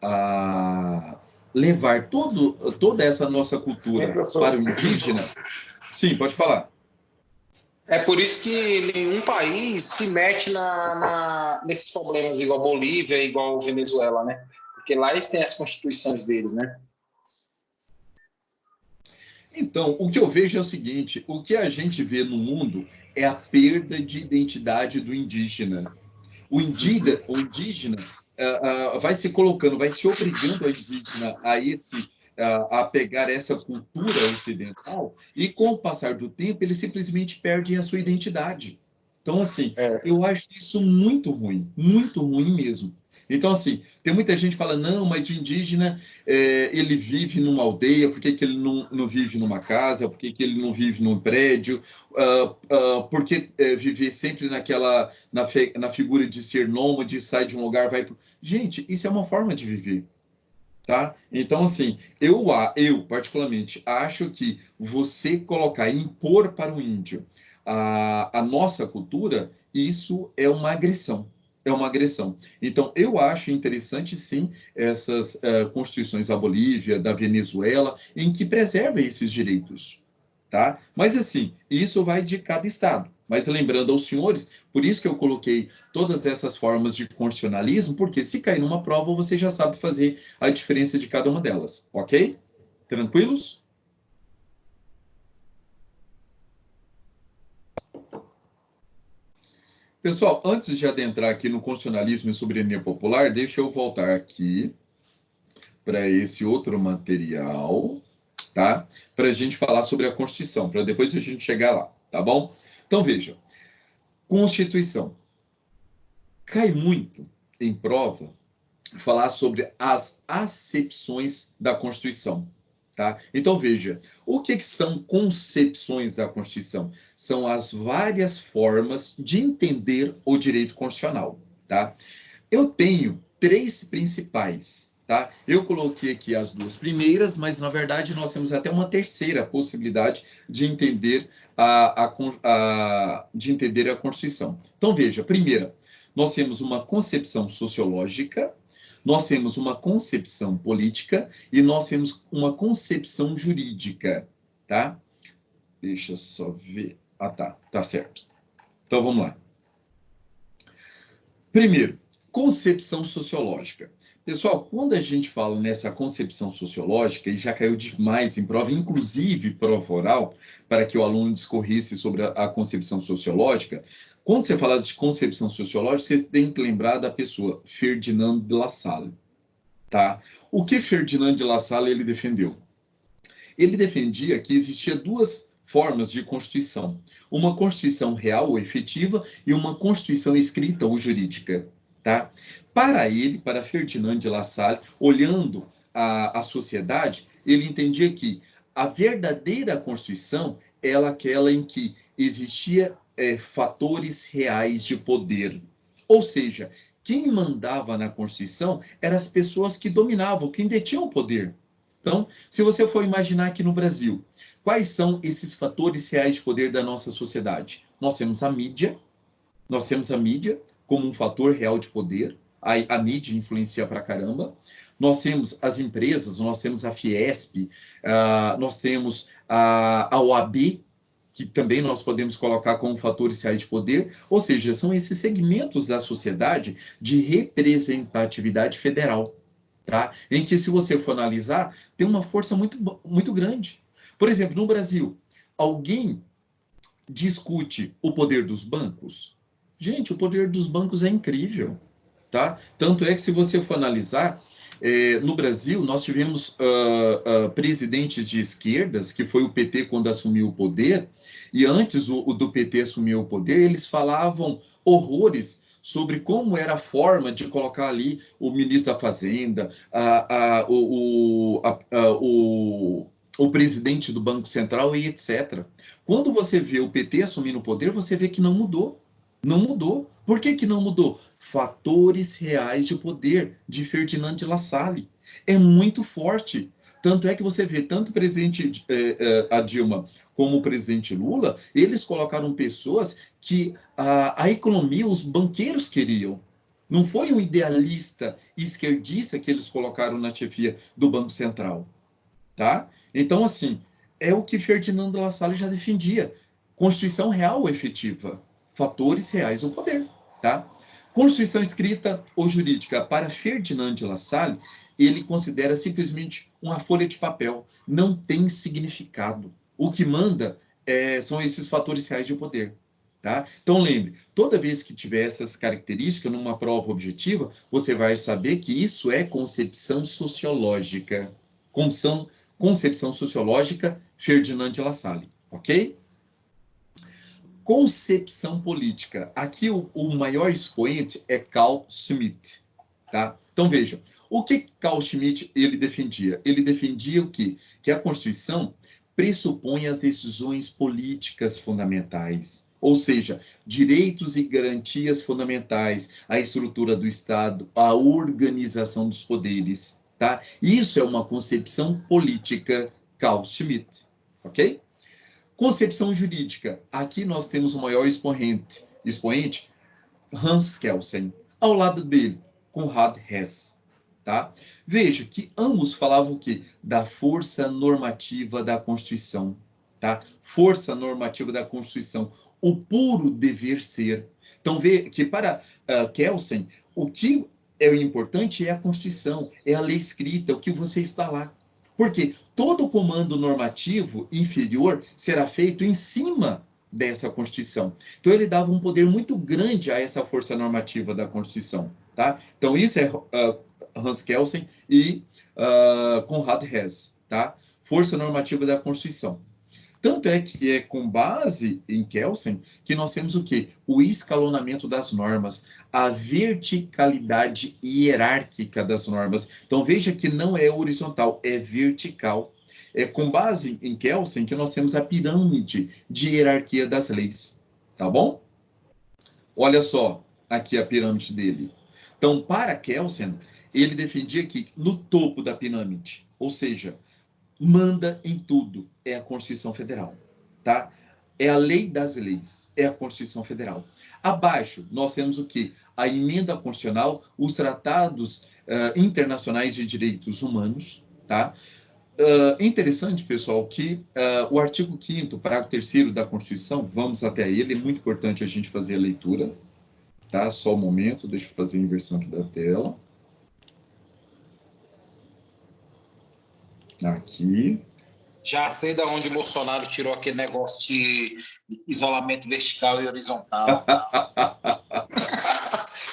A: a levar toda essa nossa cultura para o indígena, sim, pode falar.
C: É por isso que nenhum país se mete nesses problemas, igual Bolívia, igual Venezuela, né? Porque lá eles têm as constituições deles, né?
A: Então, o que eu vejo é o seguinte: o que a gente vê no mundo é a perda de identidade do indígena. O indígena vai se colocando, vai se obrigando a indígena a pegar essa cultura ocidental, e com o passar do tempo, eles simplesmente perdem a sua identidade. Então, assim, eu acho isso muito ruim mesmo. Então, assim, tem muita gente que fala, não, mas o indígena, ele vive numa aldeia, por que ele não vive numa casa, por que ele não vive num prédio, por que viver sempre na figura de ser nômade, sai de um lugar, vai para... Gente, isso é uma forma de viver. Tá? Então, assim, eu particularmente acho que você colocar, impor para o índio a nossa cultura, isso é uma agressão. É uma agressão. Então, eu acho interessante, sim, essas constituições da Bolívia, da Venezuela, em que preservam esses direitos. Tá? Mas, assim, isso vai de cada estado. Mas lembrando aos senhores, por isso que eu coloquei todas essas formas de constitucionalismo, porque se cair numa prova, você já sabe fazer a diferença de cada uma delas, ok? Tranquilos? Pessoal, antes de adentrar aqui no constitucionalismo e soberania popular, deixa eu voltar aqui para esse outro material, tá? Para a gente falar sobre a Constituição, para depois a gente chegar lá, tá bom? Então, veja, Constituição. Cai muito em prova falar sobre as acepções da Constituição. Tá? Então, veja, o que são concepções da Constituição? São as várias formas de entender o direito constitucional. Tá? Eu tenho três principais. Tá? Eu coloquei aqui as duas primeiras, mas na verdade nós temos até uma terceira possibilidade de entender de entender a Constituição. Então, veja, primeira, nós temos uma concepção sociológica, nós temos uma concepção política e nós temos uma concepção jurídica, tá? Deixa eu só ver. Ah, tá certo. Então vamos lá. Primeiro, concepção sociológica. Pessoal, quando a gente fala nessa concepção sociológica, e já caiu demais em prova, inclusive prova oral, para que o aluno discorresse sobre a concepção sociológica, quando você fala de concepção sociológica, você tem que lembrar da pessoa Ferdinand de La Salle. tá? O que Ferdinand de La Salle ele defendeu? Ele defendia que existia duas formas de Constituição. Uma Constituição real ou efetiva e uma Constituição escrita ou jurídica. Tá? Para ele, para Ferdinand de La Salle, olhando a sociedade, ele entendia que a verdadeira Constituição era aquela em que existia fatores reais de poder. Ou seja, quem mandava na Constituição eram as pessoas que dominavam, quem detinham o poder. Então, se você for imaginar aqui no Brasil, quais são esses fatores reais de poder da nossa sociedade? Nós temos a mídia como um fator real de poder, a mídia influencia pra caramba. Nós temos as empresas, nós temos a Fiesp, nós temos a OAB, que também nós podemos colocar como fatores reais de poder, ou seja, são esses segmentos da sociedade de representatividade federal. Tá? Em que, se você for analisar, tem uma força muito, muito grande. Por exemplo, no Brasil, alguém discute o poder dos bancos? Gente, o poder dos bancos é incrível. Tá? Tanto é que, se você for analisar, no Brasil, nós tivemos presidentes de esquerdas, que foi o PT quando assumiu o poder, e antes do PT assumir o poder, eles falavam horrores sobre como era a forma de colocar ali o ministro da Fazenda, o presidente do Banco Central e etc. Quando você vê o PT assumindo o poder, você vê que não mudou. Não mudou. Por que não mudou? Fatores reais de poder de Ferdinand de La Salle. É muito forte. Tanto é que você vê tanto o presidente a Dilma como o presidente Lula, eles colocaram pessoas que a economia, os banqueiros queriam. Não foi um idealista esquerdista que eles colocaram na chefia do Banco Central. Tá? Então, assim, é o que Ferdinand de La Salle já defendia. Constituição real ou efetiva. Fatores reais do poder. Tá? Constituição escrita ou jurídica. Para Ferdinand de La Salle, ele considera simplesmente uma folha de papel. Não tem significado. O que manda são esses fatores reais de poder. Tá? Então, lembre, toda vez que tiver essas características numa prova objetiva, você vai saber que isso é concepção sociológica. Concepção sociológica, Ferdinand de La Salle. Ok? Concepção política. Aqui o maior expoente é Carl Schmitt. Tá? Então, veja, o que Carl Schmitt ele defendia? Ele defendia o quê? Que a Constituição pressupõe as decisões políticas fundamentais, ou seja, direitos e garantias fundamentais, a estrutura do Estado, a organização dos poderes. Tá? Isso é uma concepção política, Carl Schmitt. Ok? Concepção jurídica. Aqui nós temos o maior expoente Hans Kelsen. Ao lado dele, Konrad Hess. Tá? Veja que ambos falavam o quê? Da força normativa da Constituição. Tá? Força normativa da Constituição. O puro dever ser. Então, vê que para Kelsen, o que é o importante é a Constituição, é a lei escrita, o que você está lá. Porque todo comando normativo inferior será feito em cima dessa Constituição. Então, ele dava um poder muito grande a essa força normativa da Constituição. Tá? Então, isso é Hans Kelsen e Konrad Hess. Tá? Força normativa da Constituição. Tanto é que é com base em Kelsen que nós temos o quê? O escalonamento das normas, a verticalidade hierárquica das normas. Então, veja que não é horizontal, é vertical. É com base em Kelsen que nós temos a pirâmide de hierarquia das leis. Tá bom? Olha só aqui a pirâmide dele. Então, para Kelsen, ele defendia que no topo da pirâmide, ou seja, manda em tudo, é a Constituição Federal, tá? É a lei das leis, é a Constituição Federal. Abaixo, nós temos o quê? A emenda constitucional, os tratados internacionais de direitos humanos, tá? Interessante, pessoal, que o artigo 5º, parágrafo 3º da Constituição, vamos até ele, é muito importante a gente fazer a leitura, tá? Só um momento, deixa eu fazer a inversão aqui da tela. Aqui.
C: Já sei de onde o Bolsonaro tirou aquele negócio de isolamento vertical e horizontal.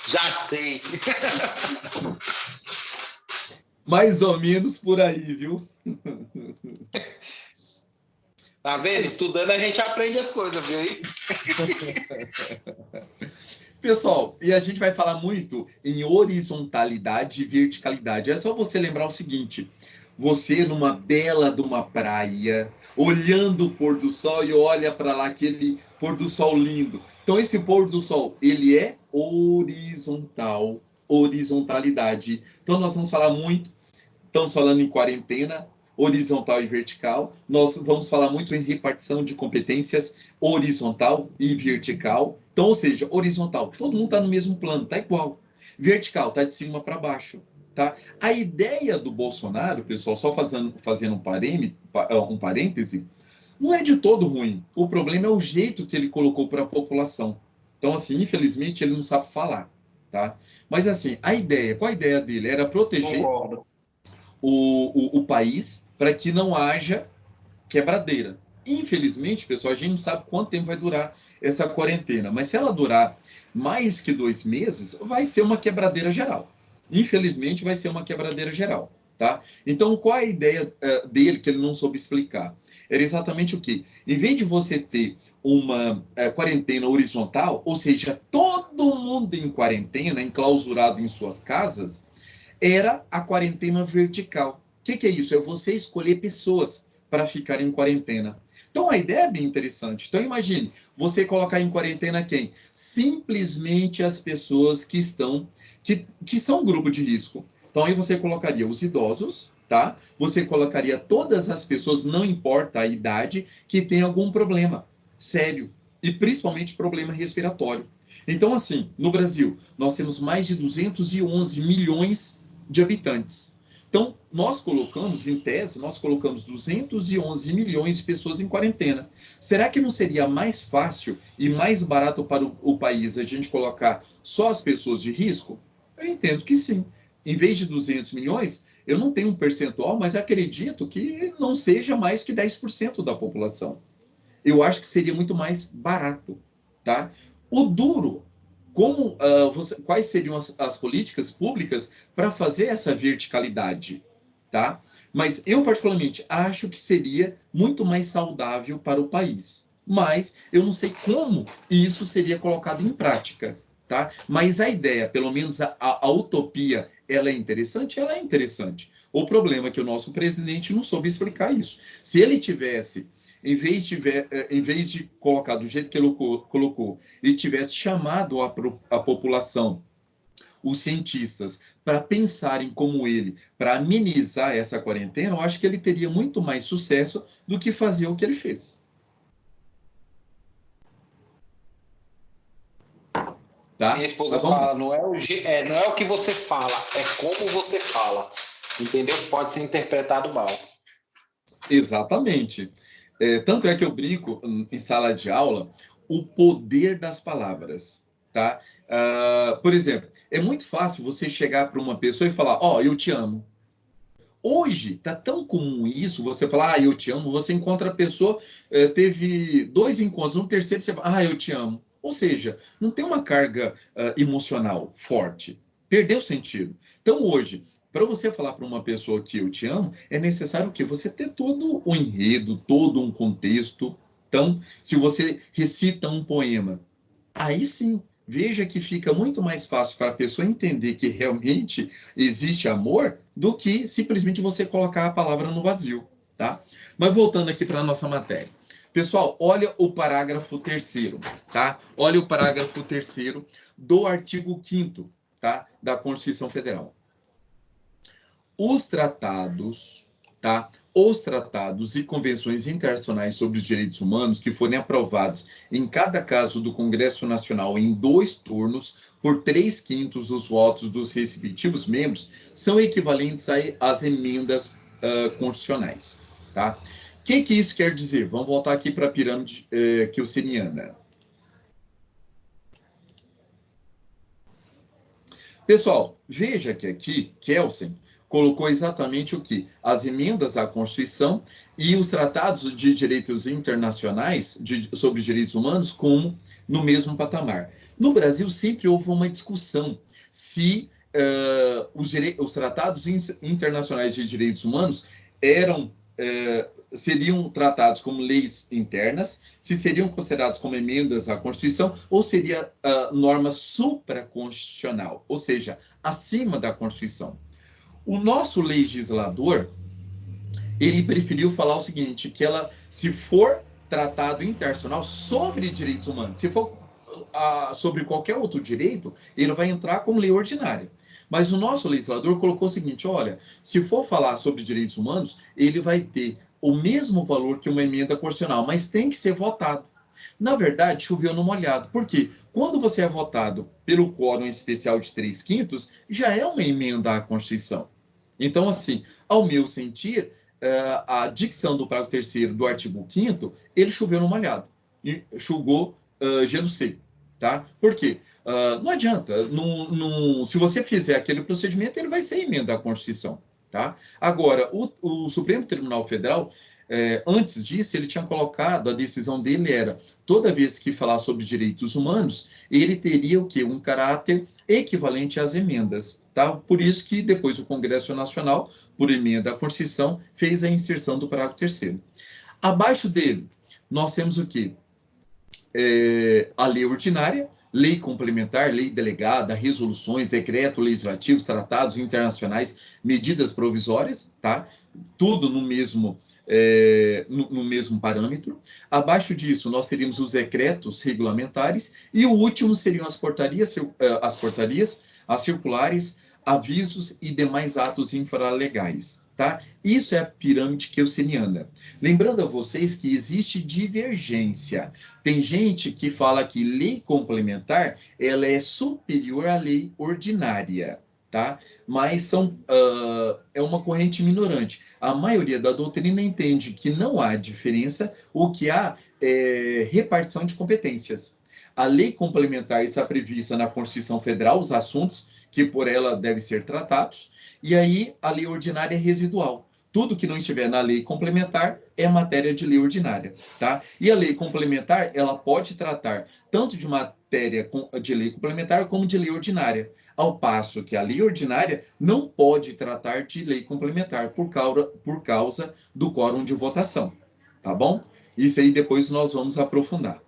C: Já sei.
A: Mais ou menos por aí, viu?
C: Tá vendo? Estudando a gente aprende as coisas, viu aí?
A: Pessoal, e a gente vai falar muito em horizontalidade e verticalidade. É só você lembrar o seguinte: você numa bela de uma praia, olhando o pôr do sol e olha para lá aquele pôr do sol lindo. Então esse pôr do sol, ele é horizontal, horizontalidade. Então nós vamos falar muito, estamos falando em quarentena, horizontal e vertical. Nós vamos falar muito em repartição de competências horizontal e vertical. Então, ou seja, horizontal, todo mundo está no mesmo plano, está igual. Vertical, está de cima para baixo. Tá? A ideia do Bolsonaro, pessoal, só fazendo um parêntese, não é de todo ruim. O problema é o jeito que ele colocou para a população. Então, assim, infelizmente, ele não sabe falar. Tá? Mas, assim, qual a ideia dele? Era proteger
C: Concordo.
A: o país para que não haja quebradeira. Infelizmente, pessoal, a gente não sabe quanto tempo vai durar essa quarentena, mas se ela durar mais que 2 meses, vai ser uma quebradeira geral. Infelizmente, vai ser uma quebradeira geral. Tá? Então, qual a ideia dele que ele não soube explicar? Era exatamente o que? Em vez de você ter uma quarentena horizontal, ou seja, todo mundo em quarentena, enclausurado em suas casas, era a quarentena vertical. O que é isso? É você escolher pessoas para ficar em quarentena. Então a ideia é bem interessante. Então imagine, você colocar em quarentena quem? Simplesmente as pessoas que são grupo de risco. Então aí você colocaria os idosos, tá? Você colocaria todas as pessoas, não importa a idade, que tem algum problema sério e principalmente problema respiratório. Então assim, no Brasil, nós temos mais de 211 milhões de habitantes. Então, nós colocamos, em tese, nós colocamos 211 milhões de pessoas em quarentena. Será que não seria mais fácil e mais barato para o país a gente colocar só as pessoas de risco? Eu entendo que sim. Em vez de 200 milhões, eu não tenho um percentual, mas acredito que não seja mais que 10% da população. Eu acho que seria muito mais barato, tá? O duro, quais seriam as políticas públicas para fazer essa verticalidade, tá? Mas eu particularmente acho que seria muito mais saudável para o país. Mas eu não sei como isso seria colocado em prática, tá? Mas a ideia, pelo menos a utopia, ela é interessante? Ela é interessante. O problema é que o nosso presidente não soube explicar isso. Se ele tivesse em vez de colocar do jeito que ele colocou, e tivesse chamado a população, os cientistas, para pensarem como ele, para amenizar essa quarentena, eu acho que ele teria muito mais sucesso do que fazer o que ele fez.
C: Minha
A: Tá?
C: esposa
A: Mas vamos lá.
C: fala, não é o que você fala, é como você fala. Entendeu? Pode ser interpretado mal.
A: Exatamente. Tanto é que eu brinco em sala de aula o poder das palavras, tá? Por exemplo, é muito fácil você chegar para uma pessoa e falar, ó, eu te amo. Hoje tá tão comum isso, você falar, eu te amo, você encontra a pessoa, teve 2 encontros, no terceiro você fala, eu te amo. Ou seja, não tem uma carga emocional forte. Perdeu sentido. Então hoje, para você falar para uma pessoa que eu te amo, é necessário que você ter todo o enredo, todo um contexto. Então, se você recita um poema, aí sim, veja que fica muito mais fácil para a pessoa entender que realmente existe amor do que simplesmente você colocar a palavra no vazio, tá? Mas voltando aqui para a nossa matéria. Pessoal, olha o parágrafo terceiro, tá? Olha o parágrafo terceiro do artigo 5º, tá? Da Constituição Federal. Os tratados, tá? Os tratados e convenções internacionais sobre os direitos humanos que forem aprovados em cada caso do Congresso Nacional em 2 turnos por 3/5 dos votos dos respectivos membros são equivalentes às emendas constitucionais, tá? O que isso quer dizer? Vamos voltar aqui para a pirâmide kelseniana. Pessoal, veja que aqui Kelsen colocou exatamente o que? As emendas à Constituição e os tratados de direitos internacionais sobre direitos humanos como no mesmo patamar. No Brasil sempre houve uma discussão se os tratados internacionais de direitos humanos seriam tratados como leis internas, se seriam considerados como emendas à Constituição, ou seria norma supraconstitucional, ou seja, acima da Constituição. O nosso legislador, ele preferiu falar o seguinte, que ela, se for tratado internacional sobre direitos humanos, se for sobre qualquer outro direito, ele vai entrar como lei ordinária. Mas o nosso legislador colocou o seguinte, olha, se for falar sobre direitos humanos, ele vai ter o mesmo valor que uma emenda constitucional, mas tem que ser votado. Na verdade, choveu no molhado. Por quê? Quando você é votado pelo quórum especial de 3/5, já é uma emenda à Constituição. Então, assim, ao meu sentir, a dicção do parágrafo 3º do artigo 5º, ele choveu no molhado. Enxugou gelo seco. Tá? Por quê? Não adianta. Se você fizer aquele procedimento, ele vai ser emenda à Constituição. Tá? Agora, o Supremo Tribunal Federal, antes disso, ele tinha colocado, a decisão dele era, toda vez que falar sobre direitos humanos, ele teria o quê? Um caráter equivalente às emendas. Tá? Por isso que depois o Congresso Nacional, por emenda à Constituição, fez a inserção do parágrafo 3º. Abaixo dele, nós temos o quê? A lei ordinária, lei complementar, lei delegada, resoluções, decreto legislativos, tratados internacionais, medidas provisórias, tá? Tudo no mesmo parâmetro. Abaixo disso, nós teríamos os decretos regulamentares e o último seriam as portarias, as circulares, avisos e demais atos infralegais. Tá? Isso é a pirâmide kelseniana. Lembrando a vocês que existe divergência. Tem gente que fala que lei complementar ela é superior à lei ordinária. Tá? Mas é uma corrente minorante. A maioria da doutrina entende que não há diferença, o que há é repartição de competências. A lei complementar está prevista na Constituição Federal, os assuntos que por ela devem ser tratados, e aí a lei ordinária é residual. Tudo que não estiver na lei complementar é matéria de lei ordinária, tá? E a lei complementar, ela pode tratar tanto de matéria de lei complementar como de lei ordinária, ao passo que a lei ordinária não pode tratar de lei complementar por causa do quórum de votação, tá bom? Isso aí depois nós vamos aprofundar.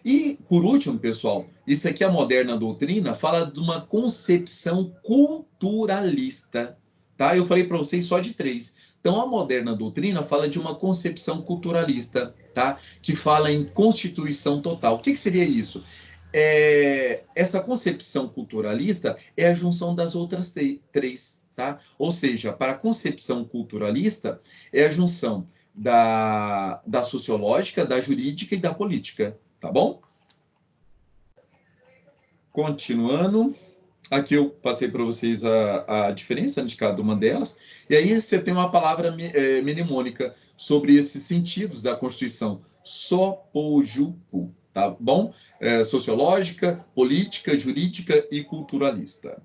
A: E, por último, pessoal, isso aqui, a moderna doutrina, fala de uma concepção culturalista. Tá? Eu falei para vocês só de 3. Então, a moderna doutrina fala de uma concepção culturalista, tá? Que fala em constituição total. O que seria isso? Essa concepção culturalista é a junção das outras 3. Tá? Ou seja, para a concepção culturalista, é a junção da sociológica, da jurídica e da política. Tá bom? Continuando, aqui eu passei para vocês a diferença de cada uma delas, e aí você tem uma palavra mnemônica sobre esses sentidos da Constituição, sopojuku, tá bom? Sociológica, política, jurídica e culturalista.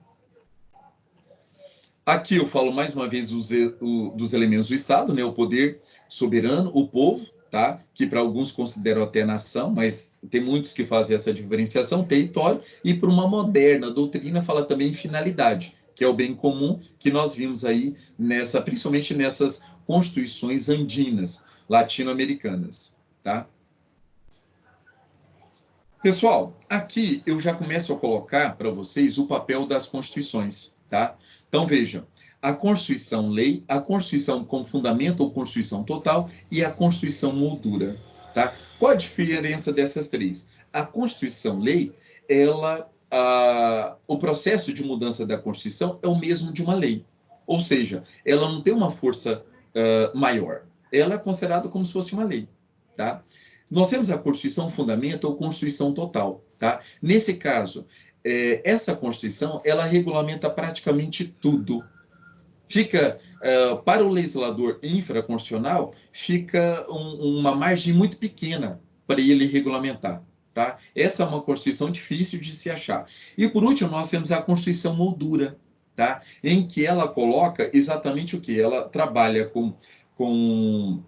A: Aqui eu falo mais uma vez dos elementos do Estado, né? O poder soberano, o povo, tá? Que para alguns consideram até nação, mas tem muitos que fazem essa diferenciação, território, e para uma moderna doutrina fala também em finalidade, que é o bem comum que nós vimos aí, principalmente nessas constituições andinas, latino-americanas. Tá? Pessoal, aqui eu já começo a colocar para vocês o papel das constituições. Tá? Então vejam, a Constituição Lei, a Constituição como fundamento ou Constituição Total e a Constituição Moldura. Tá? Qual a diferença dessas 3? A Constituição Lei, o processo de mudança da Constituição é o mesmo de uma lei. Ou seja, ela não tem uma força maior. Ela é considerada como se fosse uma lei. Tá? Nós temos a Constituição Fundamento ou Constituição Total. Tá? Nesse caso, essa Constituição, ela regulamenta praticamente tudo. Fica, para o legislador infraconstitucional, fica uma margem muito pequena para ele regulamentar. Tá? Essa é uma Constituição difícil de se achar. E, por último, nós temos a Constituição Moldura, tá? Em que ela coloca exatamente o que? Ela trabalha com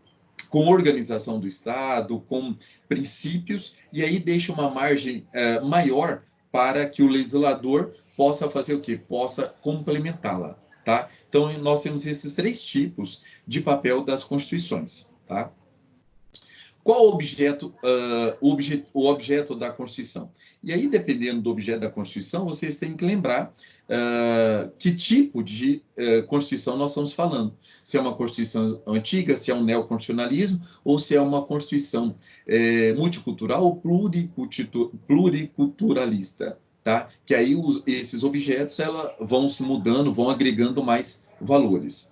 A: organização do Estado, com princípios, e aí deixa uma margem maior para que o legislador possa fazer o quê? Possa complementá-la, tá? Então, nós temos esses 3 tipos de papel das constituições, tá? Qual o objeto da Constituição? E aí, dependendo do objeto da Constituição, vocês têm que lembrar que tipo de Constituição nós estamos falando. Se é uma Constituição antiga, se é um neoconstitucionalismo, ou se é uma Constituição multicultural ou pluriculturalista. Tá? Que aí esses objetos vão se mudando, vão agregando mais valores.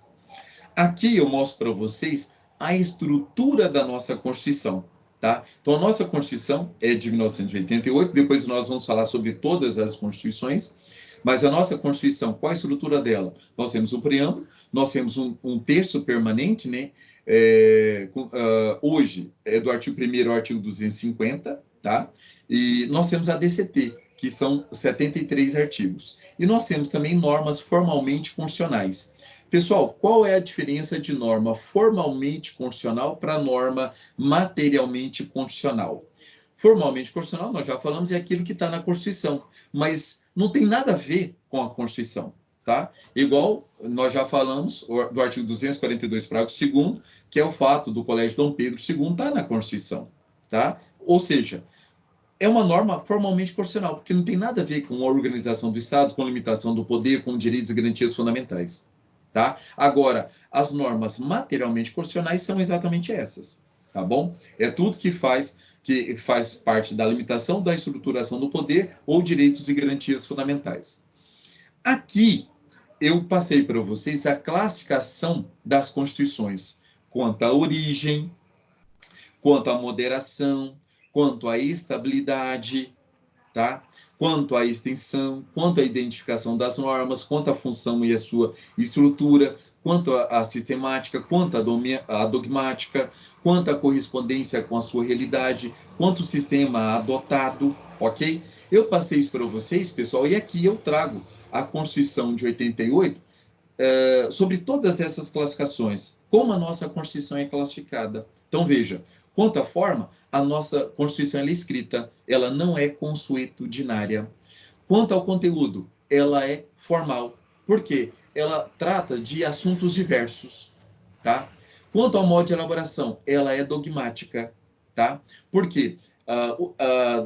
A: Aqui eu mostro para vocês a estrutura da nossa Constituição, tá? Então, a nossa Constituição é de 1988, depois nós vamos falar sobre todas as Constituições, mas a nossa Constituição, qual a estrutura dela? Nós temos o preâmbulo, nós temos um texto permanente, né? Hoje é do artigo 1º ao artigo 250, tá? E nós temos a DCT, que são 73 artigos. E nós temos também normas formalmente constitucionais. Pessoal, qual é a diferença de norma formalmente constitucional para norma materialmente constitucional? Formalmente constitucional, nós já falamos, é aquilo que está na Constituição, mas não tem nada a ver com a Constituição, tá? Igual nós já falamos do artigo 242, parágrafo 2º, que é o fato do Colégio Dom Pedro II estar na Constituição, tá? Ou seja, é uma norma formalmente constitucional, porque não tem nada a ver com a organização do Estado, com limitação do poder, com direitos e garantias fundamentais. Tá? Agora, as normas materialmente constitucionais são exatamente essas, tá bom? É tudo que faz parte da limitação da estruturação do poder ou direitos e garantias fundamentais. Aqui, eu passei para vocês a classificação das constituições, quanto à origem, quanto à moderação, quanto à estabilidade, tá? Quanto à extensão, quanto à identificação das normas, quanto à função e a sua estrutura, quanto à sistemática, quanto à dogmática, quanto à correspondência com a sua realidade, quanto ao sistema adotado, ok? Eu passei isso para vocês, pessoal, e aqui eu trago a Constituição de 88 sobre todas essas classificações, como a nossa Constituição é classificada. Então, veja, quanto à forma, a nossa Constituição é escrita, ela não é consuetudinária. Quanto ao conteúdo, ela é formal. Por quê? Ela trata de assuntos diversos, tá? Quanto ao modo de elaboração, ela é dogmática, tá? Por quê?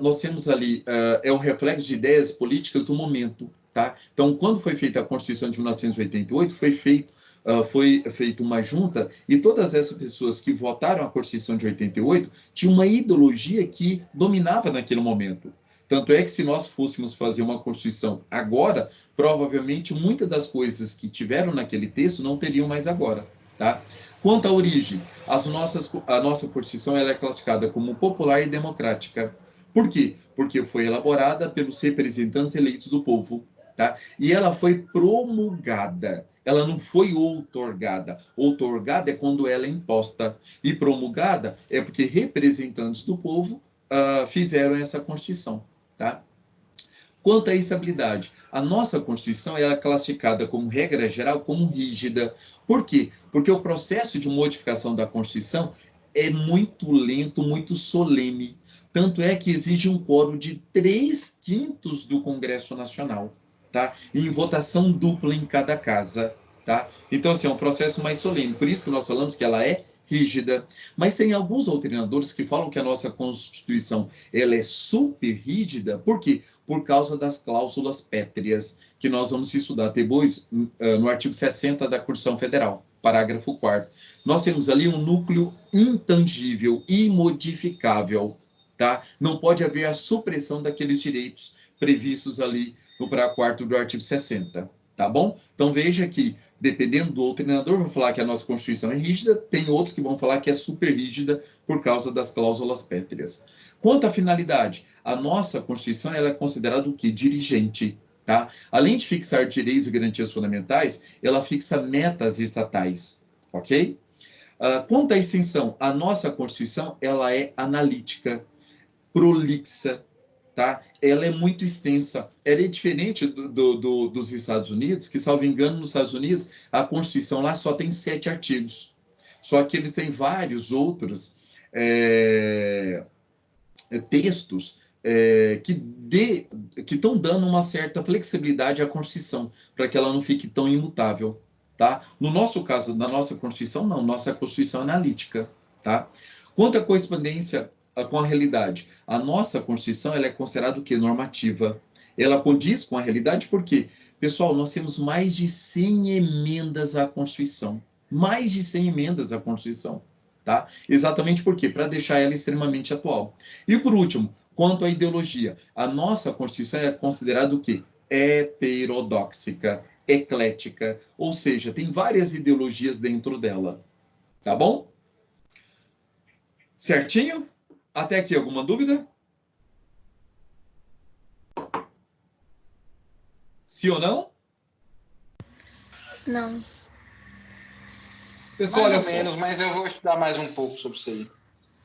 A: Nós temos ali, é o reflexo de ideias políticas do momento, tá? Então, quando foi feita a Constituição de 1988, foi feita uma junta e todas essas pessoas que votaram a Constituição de 88 tinham uma ideologia que dominava naquele momento. Tanto é que se nós fôssemos fazer uma Constituição agora, provavelmente muitas das coisas que tiveram naquele texto não teriam mais agora, tá? Quanto à origem, a nossa Constituição ela é classificada como popular e democrática. Por quê? Porque foi elaborada pelos representantes eleitos do povo, tá? E ela foi promulgada, ela não foi outorgada. Outorgada é quando ela é imposta, e promulgada é porque representantes do povo fizeram essa Constituição, tá? Quanto à estabilidade, a nossa Constituição ela é classificada como regra geral como rígida. Por quê? Porque o processo de modificação da Constituição é muito lento, muito solene. Tanto é que exige um quórum de 3/5 do Congresso Nacional, tá? E em votação dupla em cada casa, tá? Então, assim, é um processo mais solene. Por isso que nós falamos que ela é rígida. Mas tem alguns doutrinadores que falam que a nossa Constituição ela é super rígida. Por quê? Por causa das cláusulas pétreas, que nós vamos estudar depois no artigo 60 da Constituição Federal, parágrafo 4º. Nós temos ali um núcleo intangível, imodificável, tá? Não pode haver a supressão daqueles direitos previstos ali no parágrafo 4º do artigo 60. Tá bom? Então veja que, dependendo do doutrinador, vou falar que a nossa Constituição é rígida, tem outros que vão falar que é super rígida por causa das cláusulas pétreas. Quanto à finalidade, a nossa Constituição ela é considerada o quê? Dirigente. Tá? Além de fixar direitos e garantias fundamentais, ela fixa metas estatais. Ok? Quanto à extensão, a nossa Constituição ela é analítica, prolixa, tá? Ela é muito extensa. Ela é diferente dos Estados Unidos, que, salvo engano, nos Estados Unidos, a Constituição lá só tem 7 artigos. Só que eles têm vários outros textos que estão dando uma certa flexibilidade à Constituição, para que ela não fique tão imutável. Tá? No nosso caso, na nossa Constituição, não, nossa Constituição é analítica. Tá? Quanto à correspondência com a realidade, a nossa Constituição ela é considerada o quê? Normativa. Ela condiz com a realidade porque, pessoal, nós temos mais de 100 emendas à Constituição. Mais de 100 emendas à Constituição. Tá? Exatamente por quê? Para deixar ela extremamente atual. E por último, quanto à ideologia, a nossa Constituição é considerada o quê? Heterodoxa, eclética, ou seja, tem várias ideologias dentro dela. Tá bom? Certinho? Até aqui, alguma dúvida? Sim ou não?
B: Não.
A: Pessoal,
C: Mais
A: olha
C: ou
A: só.
C: menos, mas eu vou estudar mais um pouco sobre isso aí.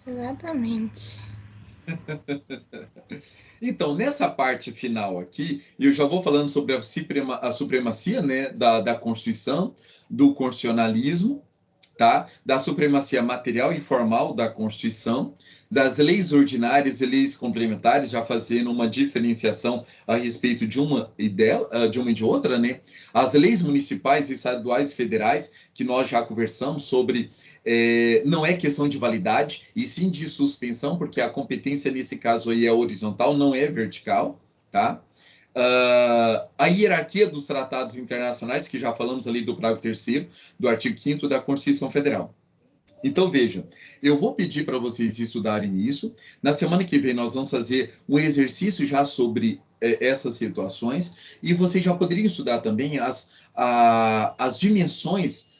B: Exatamente.
A: Então, nessa parte final aqui, eu já vou falando sobre a supremacia, né, da Constituição, do constitucionalismo, tá? Da supremacia material e formal da Constituição, das leis ordinárias e leis complementares, já fazendo uma diferenciação a respeito de uma e de outra, né? As leis municipais, estaduais e federais, que nós já conversamos sobre, não é questão de validade, e sim de suspensão, porque a competência nesse caso aí é horizontal, não é vertical, tá? A hierarquia dos tratados internacionais, que já falamos ali do parágrafo 3º, do artigo 5º da Constituição Federal. Então, veja, eu vou pedir para vocês estudarem isso. Na semana que vem, nós vamos fazer um exercício já sobre essas situações, e vocês já poderiam estudar também as dimensões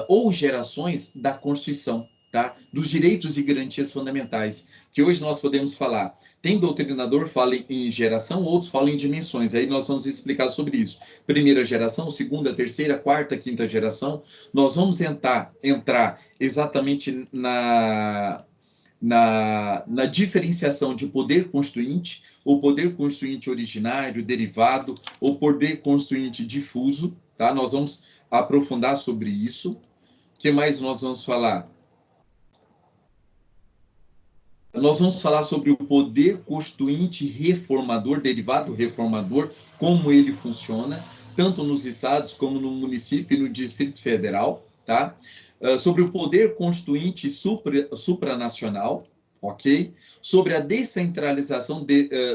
A: ou gerações da Constituição, tá? Dos direitos e garantias fundamentais, que hoje nós podemos falar. Tem doutrinador que fala em geração, outros falam em dimensões. Aí nós vamos explicar sobre isso. Primeira geração, segunda, terceira, quarta, quinta geração. Nós vamos entrar exatamente na diferenciação de poder constituinte, o poder constituinte originário, derivado, o poder constituinte difuso, tá? Nós vamos aprofundar sobre isso. O que mais nós vamos falar? Nós vamos falar sobre o poder constituinte reformador, derivado reformador, como ele funciona, tanto nos estados como no município e no Distrito Federal, tá? Sobre o poder constituinte supranacional, ok? Sobre a descentralização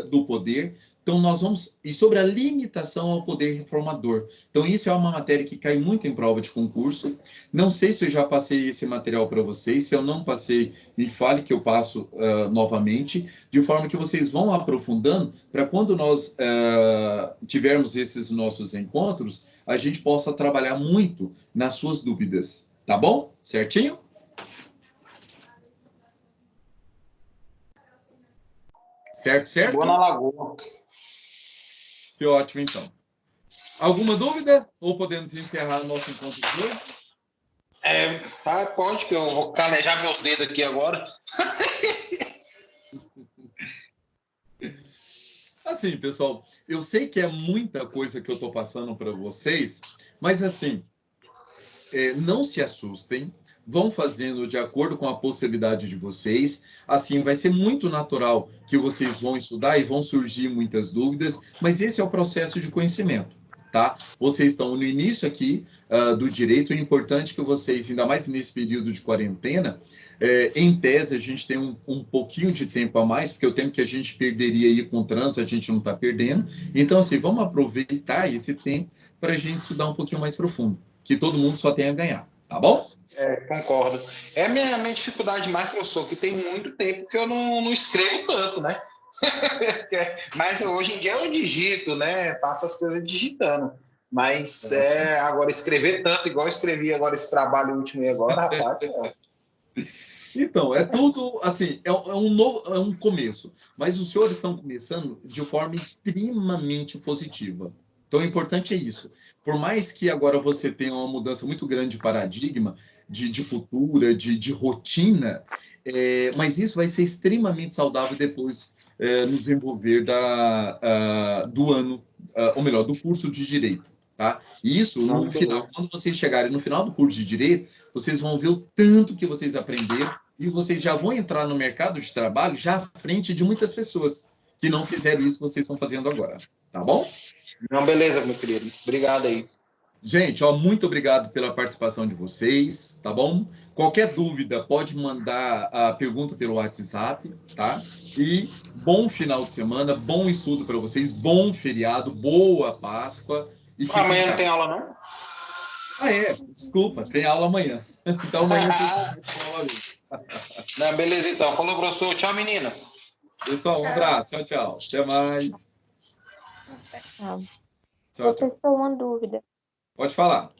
A: do poder. Então, nós vamos... E sobre a limitação ao poder reformador. Então, isso é uma matéria que cai muito em prova de concurso. Não sei se eu já passei esse material para vocês. Se eu não passei, me fale que eu passo novamente, de forma que vocês vão aprofundando para quando nós tivermos esses nossos encontros, a gente possa trabalhar muito nas suas dúvidas. Tá bom? Certinho? Certo?
C: Boa na lagoa.
A: Que ótimo, então. Alguma dúvida? Ou podemos encerrar o nosso encontro de hoje?
C: Pode, que eu vou calejar meus dedos aqui agora.
A: Assim, pessoal, eu sei que é muita coisa que eu estou passando para vocês, mas assim, não se assustem, vão fazendo de acordo com a possibilidade de vocês. Assim, vai ser muito natural que vocês vão estudar e vão surgir muitas dúvidas, mas esse é o processo de conhecimento, tá? Vocês estão no início aqui do direito, é importante que vocês, ainda mais nesse período de quarentena, em tese a gente tem um pouquinho de tempo a mais, porque o tempo que a gente perderia aí com o trânsito, a gente não está perdendo. Então, assim, vamos aproveitar esse tempo para a gente estudar um pouquinho mais profundo, que todo mundo só tem a ganhar, tá bom?
C: Concordo. É minha dificuldade mais, professor, que tem muito tempo que eu não escrevo tanto, né? Mas hoje em dia eu digito, né? Faço as coisas digitando. Mas agora escrever tanto, igual eu escrevi agora esse trabalho último aí agora, rapaz.
A: Então, é tudo, assim, é um começo. Mas os senhores estão começando de forma extremamente positiva. Então, o importante é isso. Por mais que agora você tenha uma mudança muito grande de paradigma, de cultura, de rotina, mas isso vai ser extremamente saudável depois no desenvolver do ano, ou melhor, do curso de Direito. Tá? E isso, no final, quando vocês chegarem no final do curso de Direito, vocês vão ver o tanto que vocês aprenderam e vocês já vão entrar no mercado de trabalho já à frente de muitas pessoas. que não fizeram isso que vocês estão fazendo agora, tá bom?
C: Não, beleza, meu querido. Obrigado aí.
A: Gente, ó, muito obrigado pela participação de vocês, tá bom? Qualquer dúvida, pode mandar a pergunta pelo WhatsApp, tá? E bom final de semana, bom estudo para vocês, bom feriado, boa Páscoa e fiquem em
C: Amanhã não tem
A: casa.
C: aula, não?
A: Ah, é, desculpa, tem aula amanhã. Então amanhã tem aula.
C: Não, beleza, então. Falou, professor. Tchau, meninas.
A: Pessoal, um
B: Tchau.
A: abraço, tchau, tchau. Até mais.
B: Até.
A: Tchau, tchau.
D: Professor, uma dúvida.
A: Pode falar.